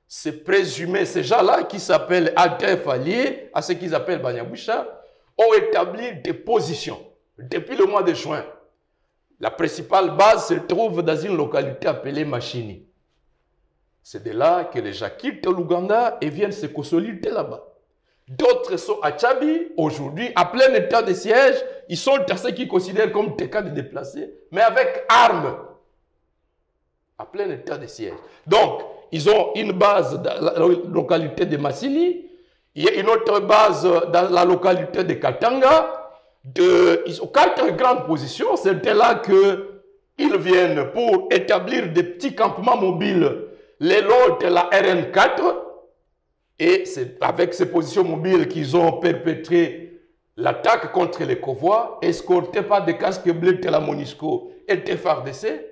c'est présumé, ces gens-là qui s'appellent ADF alliés à ce qu'ils appellent Banyaboucha, ont établi des positions depuis le mois de juin. La principale base se trouve dans une localité appelée Machini. C'est de là que les gens quittent l'Ouganda et viennent se consolider là-bas. D'autres sont à Tchabi, aujourd'hui, à plein état de siège. Ils sont dans ce qu'ils considèrent comme des cas de déplacés, mais avec armes. À plein état de siège. Donc, ils ont une base dans la localité de Massini. Il y a une autre base dans la localité de Katanga. Ils ont 4 grandes positions. C'est de là qu'ils viennent pour établir des petits campements mobiles le long de la RN4. Et c'est avec ces positions mobiles qu'ils ont perpétré l'attaque contre les convois, escortés par des casques bleus de la MONUSCO et de FARDC.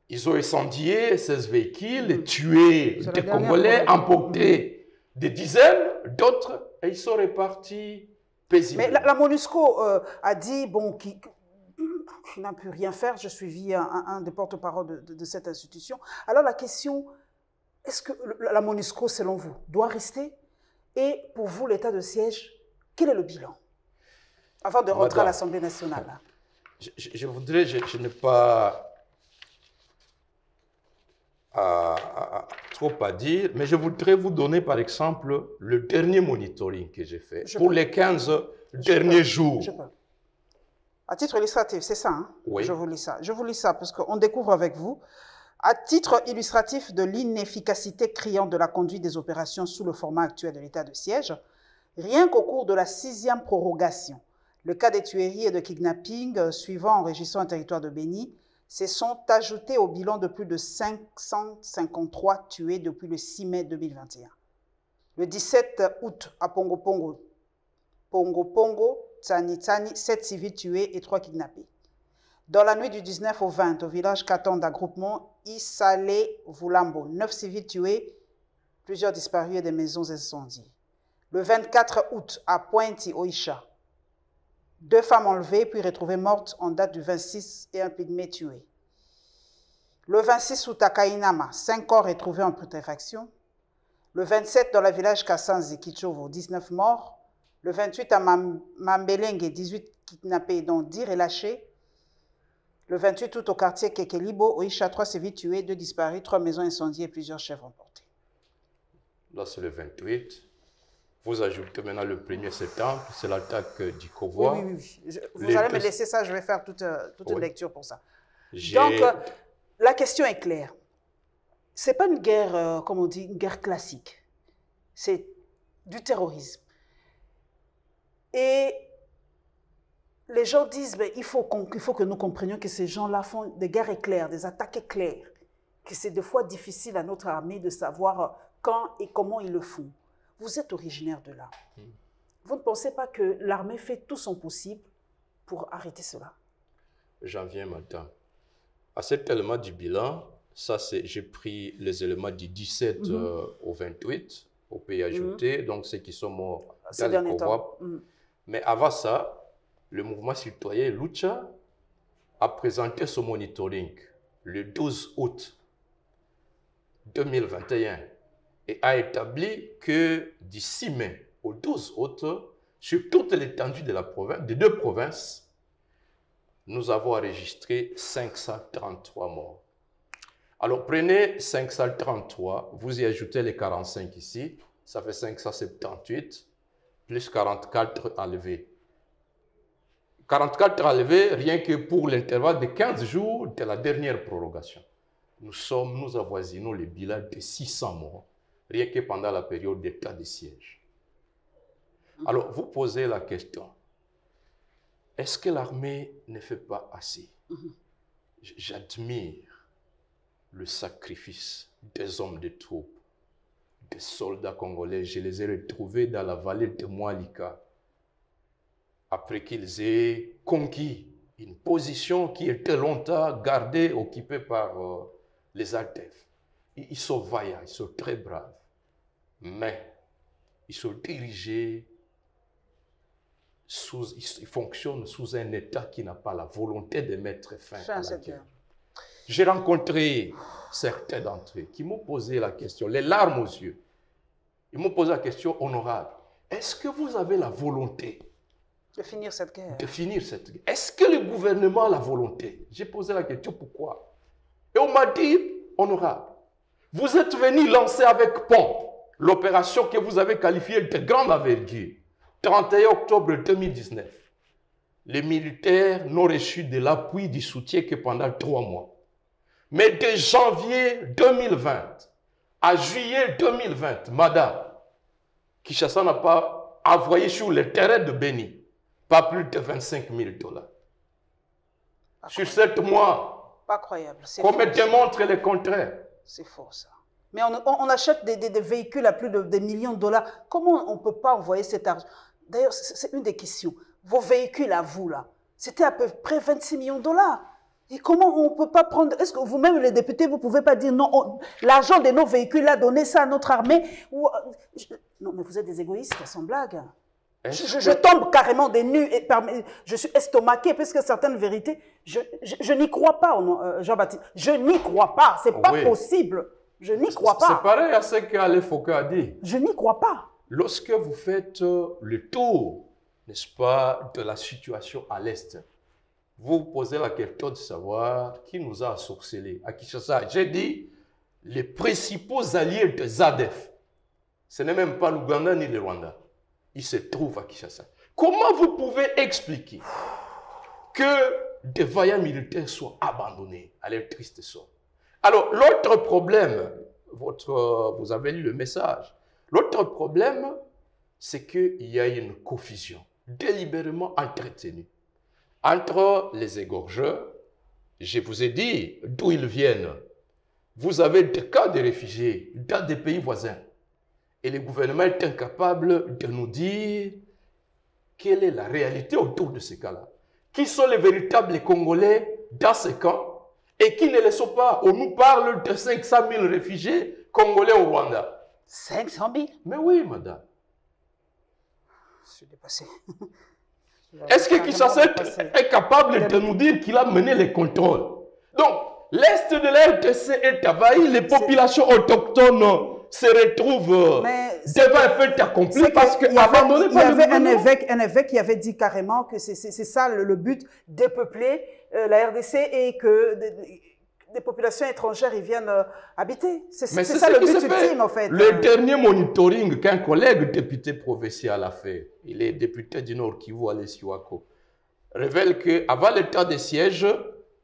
Ils ont incendié 16 véhicules, tué des Congolais, emporté des dizaines d'autres, et ils sont repartis paisiblement. Mais la MONUSCO a dit bon, qu'il n'a pu rien faire. Je suivis un des porte-parole de cette institution. Alors la question, est-ce que la MONUSCO, selon vous, doit rester? Et pour vous, l'état de siège, quel est le bilan? Avant de rentrer à l'Assemblée nationale. Je voudrais, je n'ai pas trop à dire, mais je voudrais vous donner par exemple le dernier monitoring que j'ai fait pour les 15 derniers jours. À titre illustratif, c'est ça, hein? Oui. Je vous lis ça. Je vous lis ça parce qu'on découvre avec vous. À titre illustratif de l'inefficacité criante de la conduite des opérations sous le format actuel de l'état de siège, rien qu'au cours de la 6e prorogation, le cas des tueries et de kidnapping suivant enregistrant un territoire de Beni se sont ajoutés au bilan de plus de 553 tués depuis le 6 mai 2021. Le 17 août, à Pongo, Tsani, 7 civils tués et 3 kidnappés. Dans la nuit du 19 au 20, au village Katanda, groupement Isale Vulambo, 9 civils tués, plusieurs disparus et des maisons incendiées. Le 24 août, à Pointe-Oisha, 2 femmes enlevées puis retrouvées mortes en date du 26 et un pygmée tué. Le 26 août, à Kainama, 5 corps retrouvés en putréfaction. Le 27 dans le village Kassanzi, Kichovo, 19 morts. Le 28 à Mambelenge, 18 kidnappés dont 10 relâchés. Le 28 août au quartier Kekelibo, Oisha, 3 civils tués, 2 disparus, 3 maisons incendiées et plusieurs chefs emportés. Là, c'est le 28. Vous ajoutez maintenant le 1er septembre, c'est l'attaque du Convoi. Oui. Vous allez me laisser ça, je vais faire toute une lecture pour ça. Donc, la question est claire. Ce n'est pas une guerre, comme on dit, une guerre classique. C'est du terrorisme. Et les gens disent, ben, il faut que nous comprenions que ces gens-là font des guerres éclairs, des attaques éclairs, que c'est des fois difficile à notre armée de savoir quand et comment ils le font. Vous êtes originaire de là. Vous ne pensez pas que l'armée fait tout son possible pour arrêter cela? J'en viens maintenant. À cet élément du bilan, ça c'est, j'ai pris les éléments du 17 au 28, au pays ajouté, donc ceux qui sont morts dans les convois. Mais avant ça, le mouvement citoyen Lucha a présenté son monitoring le 12 août 2021 et a établi que du 6 mai au 12 août, sur toute l'étendue de la province, des deux provinces, nous avons enregistré 533 morts. Alors prenez 533, vous y ajoutez les 45 ici, ça fait 578, plus 44 enlevés. 44 enlevés, rien que pour l'intervalle de 15 jours de la dernière prorogation. Nous avoisinons le bilan de 600 morts, rien que pendant la période d'état de siège. Alors, vous posez la question, est-ce que l'armée ne fait pas assez? J'admire le sacrifice des hommes de troupes, des soldats congolais. Je les ai retrouvés dans la vallée de Moalika, après qu'ils aient conquis une position qui était longtemps gardée, occupée par les Altef. Ils sont vaillants, ils sont très braves, mais ils sont dirigés, ils fonctionnent sous un État qui n'a pas la volonté de mettre fin à la guerre. J'ai rencontré certains d'entre eux qui m'ont posé la question, les larmes aux yeux. Ils m'ont posé la question honorable. Est-ce que vous avez la volonté de finir cette guerre? De finir cette guerre. Est-ce que le gouvernement a la volonté? J'ai posé la question pourquoi. Et on m'a dit, honorable, vous êtes venu lancer avec pompe l'opération que vous avez qualifiée de grande envergure, 31 octobre 2019. Les militaires n'ont reçu de l'appui, du soutien que pendant 3 mois. Mais de janvier 2020 à juillet 2020, madame, Kinshasa n'a pas envoyé sur le terrain de Béni pas plus de 25 000 $. Sur 7 mois, pas croyable. Comme démontre le contraire. C'est faux ça. Mais on achète des véhicules à plus de des millions de dollars. Comment on ne peut pas envoyer cet argent? D'ailleurs, c'est une des questions. Vos véhicules à vous, là, c'était à peu près 26 millions de $. Et comment on ne peut pas prendre... Est-ce que vous-même, les députés, vous ne pouvez pas dire non, l'argent de nos véhicules, là, donner ça à notre armée ou, non, mais vous êtes des égoïstes, sans blague. Je tombe carrément des nues, et je suis estomaqué, parce que certaines vérités, je n'y crois pas, Jean-Baptiste. Je n'y crois pas, c'est pas possible. Je n'y crois pas. C'est pareil à ce qu'Alain Foucault a dit. Je n'y crois pas. Lorsque vous faites le tour, n'est-ce pas, de la situation à l'Est, vous vous posez la question de savoir qui nous a sorcelés. À Kinshasa, j'ai dit, les principaux alliés de ZADF, ce n'est même pas l'Ouganda ni le Rwanda. Ils se trouvent à Kinshasa. Comment vous pouvez expliquer que des vaillants militaires soient abandonnés à leur triste sort? Alors, l'autre problème, vous avez lu le message, l'autre problème, c'est qu'il y a une confusion délibérément entretenue entre les égorgeurs. Je vous ai dit d'où ils viennent. Vous avez des cas de réfugiés dans des pays voisins. Et le gouvernement est incapable de nous dire quelle est la réalité autour de ces cas-là. Qui sont les véritables Congolais dans ces camps et qui ne le sont pas. On nous parle de 500 000 réfugiés congolais au Rwanda. 500 000? Mais oui, madame. Je suis dépassé. Est-ce que Kinshasa est capable de nous dire qu'il a mené les contrôles? Donc, l'Est de la RDC est envahi, les populations autochtones se retrouvent devant un fait accompli parce qu'il y avait un évêque qui avait dit carrément que c'est ça le but, dépeupler la RDC et que des populations étrangères, ils viennent habiter. C'est Mais ça le but ultime, en fait. Le dernier monitoring qu'un collègue député provincial a fait, il est député du Nord Kivu, Alain Siwako, révèle qu'avant l'état de siège,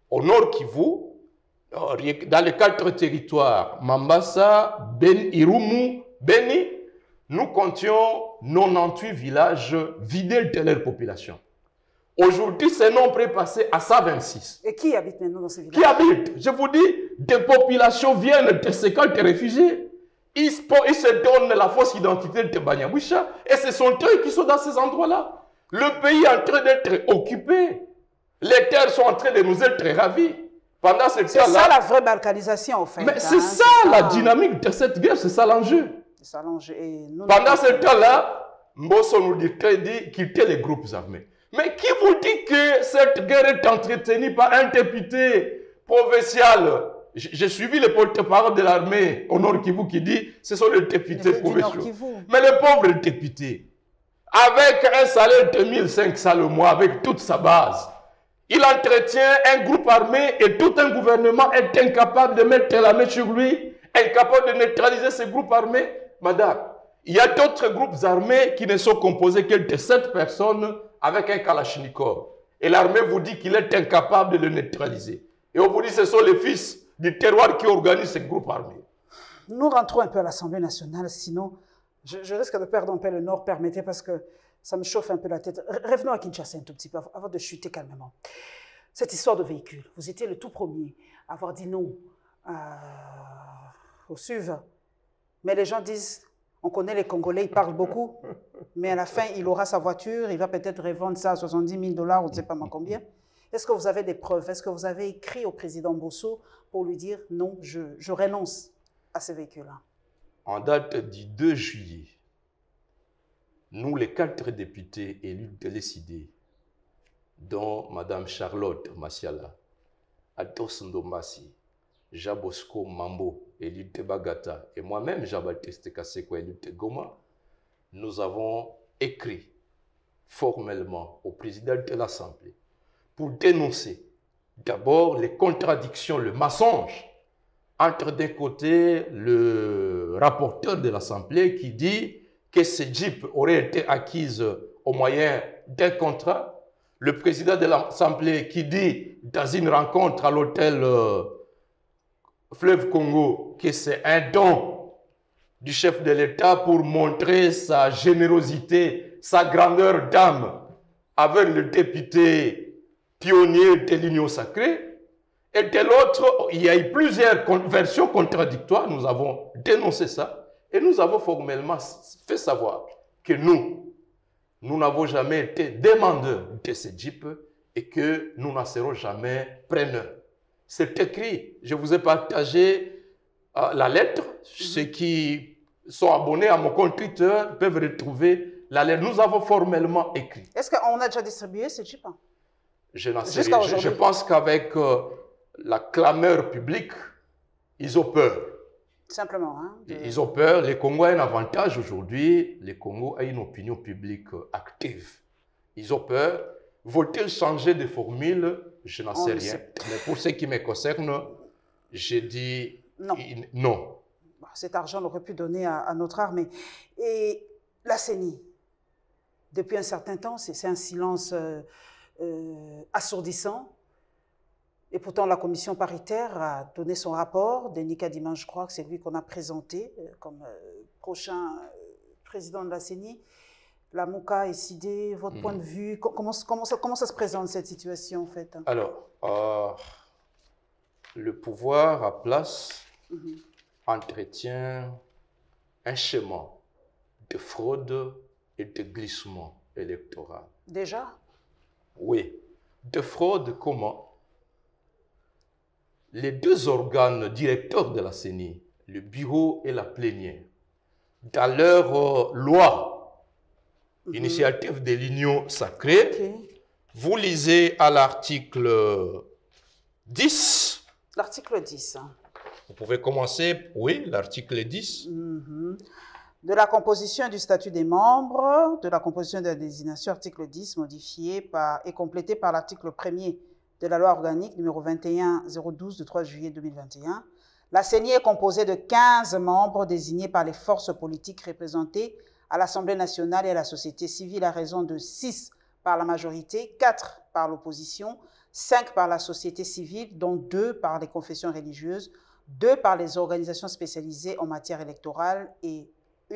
au Nord Kivu, dans les 4 territoires, Mambasa, Irumu, Beni, nous comptions 98 villages vidés de leur population. Aujourd'hui, ce nombre est passé à 126. Et qui habite maintenant dans ces villages? Qui habite? Je vous dis, des populations viennent de ces 4 réfugiés. Ils se donnent la fausse identité de Banyaboucha et ce sont eux qui sont dans ces endroits-là. Le pays est en train d'être occupé. Les terres sont en train de nous être ravies. Pendant ce temps-là. C'est ça la vraie balkanisation, en fait. Mais c'est ça la dynamique de cette guerre, c'est ça l'enjeu. C'est ça l'enjeu. Pendant ce temps-là, Mbosso nous dit quitter les groupes armés. Mais qui vous dit que cette guerre est entretenue par un député provincial? J'ai suivi le porte-parole de l'armée au Nord Kivu qui dit ce sont les députés provinciaux. Mais le pauvre député, avec un salaire de 1500 le mois, avec toute sa base, il entretient un groupe armé et tout un gouvernement est incapable de mettre la main sur lui, incapable de neutraliser ce groupe armé. Madame, il y a d'autres groupes armés qui ne sont composés que de 7 personnes avec un kalachnikov. Et l'armée vous dit qu'il est incapable de le neutraliser. Et on vous dit que ce sont les fils du terroir qui organisent ces groupes armés. Nous rentrons un peu à l'Assemblée nationale, sinon je risque de perdre un peu le nord, permettez, parce que ça me chauffe un peu la tête. Revenons à Kinshasa un tout petit peu, avant de chuter calmement. Cette histoire de véhicule, vous étiez le tout premier à avoir dit non au SUV. Mais les gens disent, on connaît les Congolais, ils parlent beaucoup, mais à la fin, il aura sa voiture, il va peut-être revendre ça à 70 000 $, on ne sait pas moi combien. Est-ce que vous avez des preuves? Est-ce que vous avez écrit au président Bosso pour lui dire, non, je renonce à ces véhicules-là? En date du 2 juillet, nous, les 4 députés élus de l'ECD, dont Mme Charlotte Massiala, Atos Ndombasi, Jabosco Mambo, élu de Bagata, et moi-même, Jean-Baptiste Kaseko, élu de Goma, nous avons écrit formellement au président de l'Assemblée pour dénoncer d'abord les contradictions, le mensonge entre d'un côté le rapporteur de l'Assemblée qui dit que ces jeeps auraient été acquises au moyen d'un contrat, le président de l'Assemblée qui dit dans une rencontre à l'hôtel Fleuve Congo que c'est un don du chef de l'État pour montrer sa générosité, sa grandeur d'âme avec le député pionnier de l'Union sacrée. Et de l'autre, il y a eu plusieurs versions contradictoires. Nous avons dénoncé ça et nous avons formellement fait savoir que nous n'avons jamais été demandeurs de ces jeeps et que nous n'en serons jamais preneurs. C'est écrit. Je vous ai partagé la lettre. Ceux qui sont abonnés à mon compte Twitter peuvent retrouver la lettre. Nous avons formellement écrit. Est-ce qu'on a déjà distribué ces jeeps? Je n'en sais rien. Je pense qu'avec la clameur publique, ils ont peur. Simplement. Hein, Ils ont peur. Les Congos ont un avantage aujourd'hui. Les Congos ont une opinion publique active. Ils ont peur. Vont-ils changer de formule? Je n'en sais rien. Mais pour ce qui me concerne, j'ai dit non. Non. Cet argent, on aurait pu donner à notre armée. Et la CENI, depuis un certain temps, c'est un silence assourdissant. Et pourtant, la commission paritaire a donné son rapport. Denis Kadima, je crois que c'est lui qu'on a présenté comme prochain président de la CENI. La MOCA est décidée, votre point de vue, comment ça se présente cette situation en fait? Alors, le pouvoir à place entretient un schéma de fraude et de glissement électoral. Déjà? Oui. De fraude comment? Les 2 organes directeurs de la CENI, le bureau et la plénière, dans leur loi, initiative de l'Union sacrée, vous lisez à l'article 10. L'article 10. Vous pouvez commencer, oui, l'article 10. De la composition et du statut des membres, de la composition et de la désignation, article 10, modifié et complété par l'article 1er de la loi organique numéro 21-012 du 3 juillet 2021. La CENI est composée de 15 membres désignés par les forces politiques représentées à l'Assemblée nationale et à la société civile à raison de 6 par la majorité, 4 par l'opposition, 5 par la société civile, dont 2 par les confessions religieuses, 2 par les organisations spécialisées en matière électorale et 1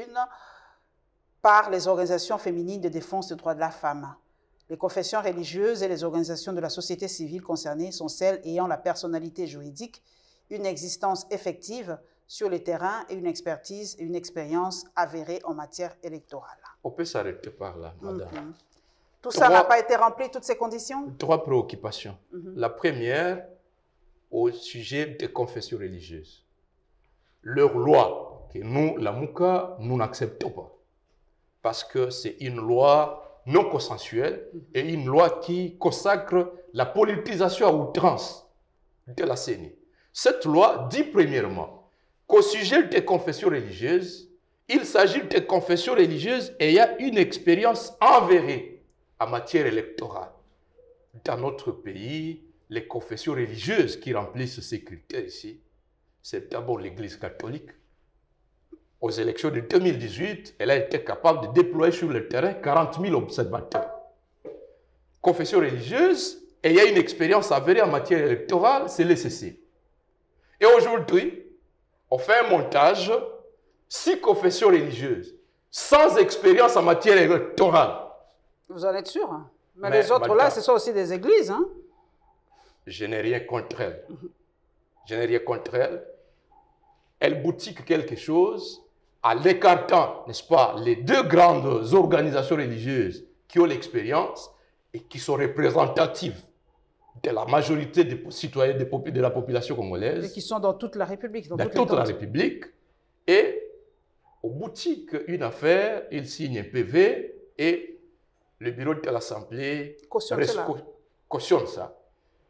par les organisations féminines de défense des droits de la femme. Les confessions religieuses et les organisations de la société civile concernées sont celles ayant la personnalité juridique, une existence effective sur le terrain et une expertise et une expérience avérée en matière électorale. On peut s'arrêter par là, madame. Tout ça n'a pas été rempli, toutes ces conditions? 3 préoccupations. La première, au sujet des confessions religieuses. Leur loi, que nous, la Mouka, nous n'acceptons pas. Parce que c'est une loi non consensuelle et une loi qui consacre la politisation à outrance de la CENI. Cette loi dit premièrement qu'au sujet des confessions religieuses, il s'agit de confessions religieuses ayant une expérience avérée en matière électorale. Dans notre pays, les confessions religieuses qui remplissent ces critères ici, c'est d'abord l'Église catholique. Aux élections de 2018, elle a été capable de déployer sur le terrain 40 000 observateurs. Confession religieuse ayant une expérience avérée en matière électorale, c'est l'ECC. Et aujourd'hui, on fait un montage, 6 confessions religieuses, sans expérience en matière électorale. Vous en êtes sûr, hein? Mais les autres madame, là, ce sont aussi des églises. Hein? Je n'ai rien contre elles. Je n'ai rien contre elles. Elles boutiquent quelque chose en l'écartant, n'est-ce pas, les 2 grandes organisations religieuses qui ont l'expérience et qui sont représentatives de la majorité des citoyens de la population congolaise. Et qui sont dans toute la République. Dans toute la République. Et aux boutiques, une affaire, ils signent un PV et le bureau de l'Assemblée cautionne ça.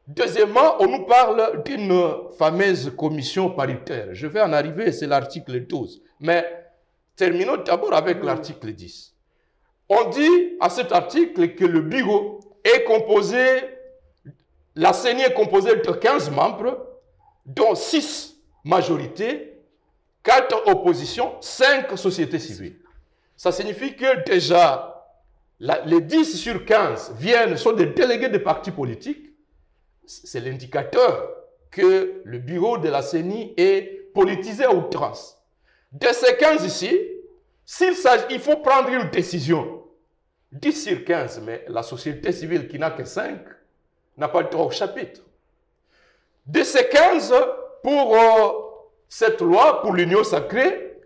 Deuxièmement, on nous parle d'une fameuse commission paritaire. Je vais en arriver, c'est l'article 12. Mais terminons d'abord avec l'article 10. On dit à cet article que le bureau est composé, la CENI est composée de 15 membres, dont 6 majorités, 4 oppositions, 5 sociétés civiles. Ça signifie que déjà, les 10 sur 15 sont des délégués de partis politiques. C'est l'indicateur que le bureau de la CENI est politisé à outrance. De ces 15 ici, il faut prendre une décision. 10 sur 15, mais la société civile qui n'a que 5 n'a pas le droit au chapitre. De ces 15, pour cette loi, pour l'union sacrée,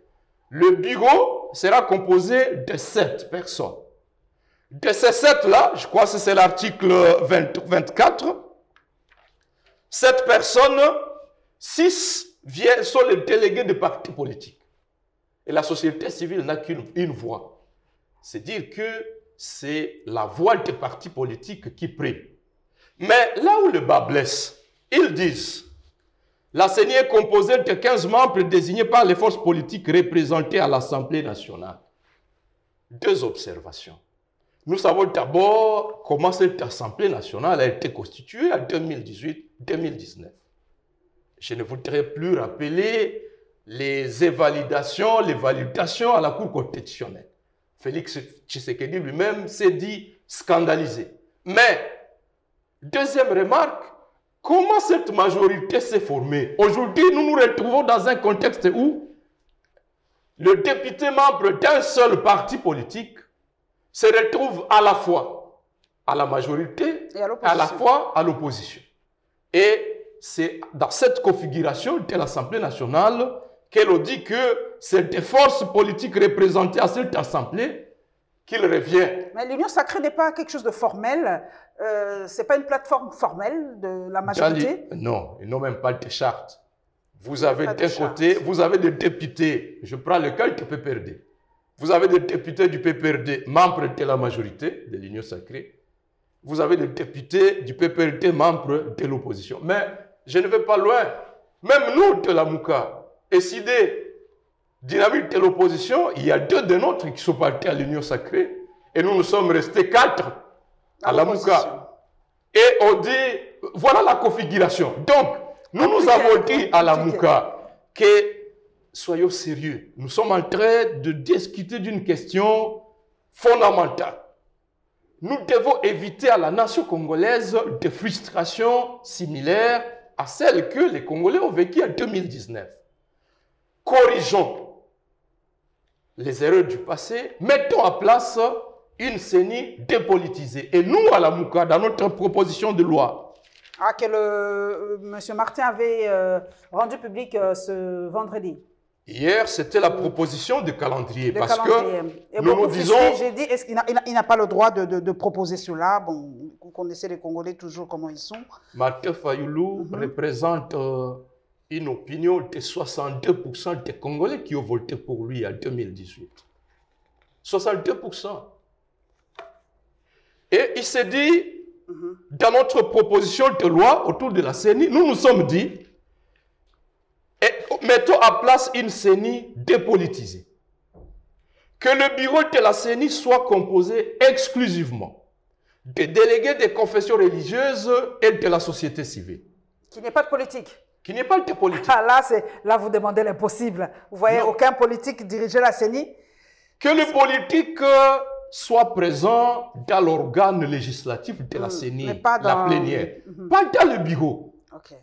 le bureau sera composé de 7 personnes. De ces 7-là, je crois que c'est l'article 24, 7 personnes, 6 sont les délégués de partis politiques. Et la société civile n'a qu'une voix. C'est dire que c'est la voix des partis politiques qui prime. Mais là où le bas blesse, ils disent, la CENI est composée de 15 membres désignés par les forces politiques représentées à l'Assemblée nationale. 2 observations. Nous savons d'abord comment cette Assemblée nationale a été constituée en 2018-2019. Je ne voudrais plus rappeler les validations à la Cour constitutionnelle. Félix Tshisekedi lui-même s'est dit scandalisé. Mais, deuxième remarque, comment cette majorité s'est formée? Aujourd'hui, nous nous retrouvons dans un contexte où le député membre d'un seul parti politique se retrouve à la fois à la majorité et à la fois à l'opposition. Et c'est dans cette configuration de l'Assemblée nationale qu'elle dit que c'est des forces politiques représentées à cette Assemblée qu'il revient. Mais l'union sacrée n'est pas quelque chose de formel. Ce n'est pas une plateforme formelle de la majorité? Non, ils n'ont même pas de charte. Vous avez d'un côté, vous avez des députés, je prends le cas du PPRD. Vous avez des députés du PPRD, membres de la majorité de l'Union sacrée. Vous avez des députés du PPRD, membres de l'opposition. Mais je ne vais pas loin. Même nous, de la Mouka, SID, dynamique de l'opposition, il y a 2 de nôtres qui sont partis à l'Union sacrée. Et nous sommes restés 4 à la Mouka. Et on dit, voilà la configuration. Donc, nous avons dit à la Mouka que soyons sérieux. Nous sommes en train de discuter d'une question fondamentale. Nous devons éviter à la nation congolaise des frustrations similaires à celles que les Congolais ont vécues en 2019. Corrigeons les erreurs du passé, mettons en place une CENI dépolitisée. Et nous, à la Mouka, dans notre proposition de loi, que M. Martin avait rendu public ce vendredi. Hier, c'était la proposition de calendrier. Parce que et nous nous disons... J'ai dit, est-ce qu'il n'a pas le droit de proposer cela? Bon, vous connaissez les Congolais toujours comment ils sont. Martin Fayoulou représente une opinion de 62% des Congolais qui ont voté pour lui en 2018. 62%. Et il s'est dit, dans notre proposition de loi autour de la CENI, nous nous sommes dit, mettons en place une CENI dépolitisée. Que le bureau de la CENI soit composé exclusivement des délégués des confessions religieuses et de la société civile. Qu'il n'y ait pas de politique. Qu'il n'y ait pas de politique. Ah, là, vous demandez l'impossible. Vous voyez, aucun politique diriger la CENI. Que le politique soit présent dans l'organe législatif de la CENI, la plénière. Pas dans le bureau. Okay.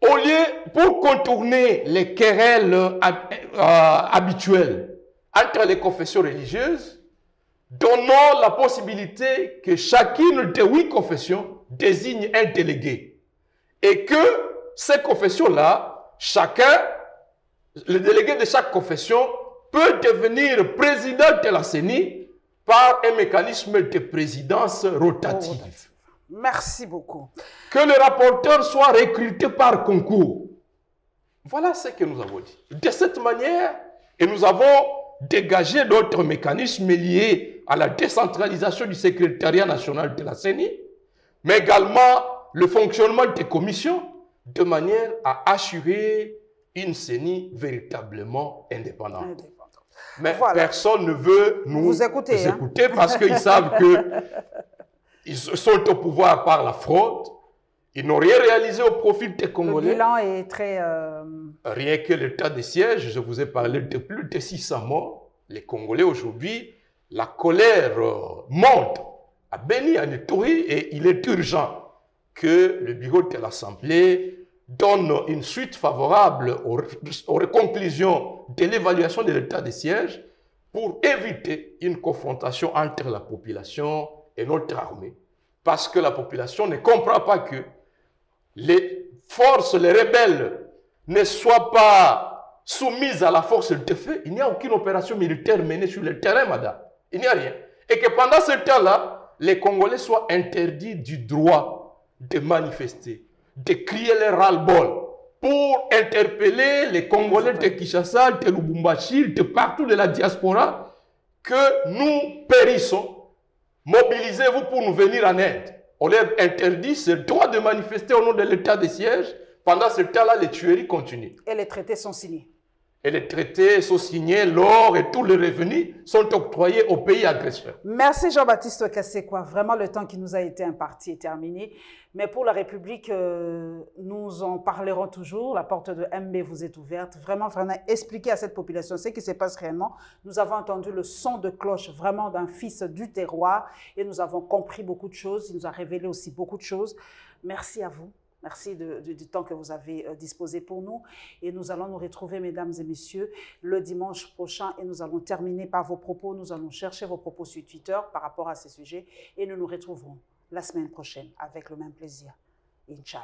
Au lieu, pour contourner les querelles habituelles entre les confessions religieuses, donnons la possibilité que chacune des 8 confessions désigne un délégué. Et que ces confessions-là, le délégué de chaque confession peut devenir président de la CENI par un mécanisme de présidence rotative. Merci beaucoup. Que le rapporteur soit recruté par concours. Voilà ce que nous avons dit. De cette manière, et nous avons dégagé d'autres mécanismes liés à la décentralisation du secrétariat national de la CENI, mais également le fonctionnement des commissions, de manière à assurer une CENI véritablement indépendante. Mais personne ne veut nous écouter parce qu'ils savent qu'ils sont au pouvoir par la fraude. Ils n'ont rien réalisé au profit des Congolais. Le bilan est très... Rien que l'état de siège, je vous ai parlé de plus de 600 morts. Les Congolais aujourd'hui, la colère monte à Beni, à Ituri, et il est urgent que le bureau de l'Assemblée donne une suite favorable aux conclusions de l'évaluation de l'état de siège pour éviter une confrontation entre la population et notre armée. Parce que la population ne comprend pas que les forces, les rebelles, ne soient pas soumises à la force de feu. Il n'y a aucune opération militaire menée sur le terrain, madame. Il n'y a rien. Et que pendant ce temps-là, les Congolais soient interdits du droit de manifester, de crier les ras-le-bol pour interpeller les Congolais de Kinshasa, de Lubumbashi, de partout de la diaspora, que nous périssons. Mobilisez-vous pour nous venir en aide. On leur interdit ce droit de manifester au nom de l'état de siège. Pendant ce temps-là, les tueries continuent. Et les traités sont signés. Et les traités sont signés, l'or et tous les revenus sont octroyés aux pays agresseurs. Merci Jean-Baptiste Kassekwa. Vraiment, le temps qui nous a été imparti est terminé. Mais pour la République, nous en parlerons toujours. La porte de MB vous est ouverte. Vraiment, expliquer à cette population ce qui se passe réellement. Nous avons entendu le son de cloche vraiment d'un fils du terroir et nous avons compris beaucoup de choses. Il nous a révélé aussi beaucoup de choses. Merci à vous. Merci du temps que vous avez disposé pour nous. Et nous allons nous retrouver, mesdames et messieurs, le dimanche prochain. Et nous allons terminer par vos propos. Nous allons chercher vos propos sur Twitter par rapport à ces sujets. Et nous nous retrouverons la semaine prochaine avec le même plaisir. Inch'Allah.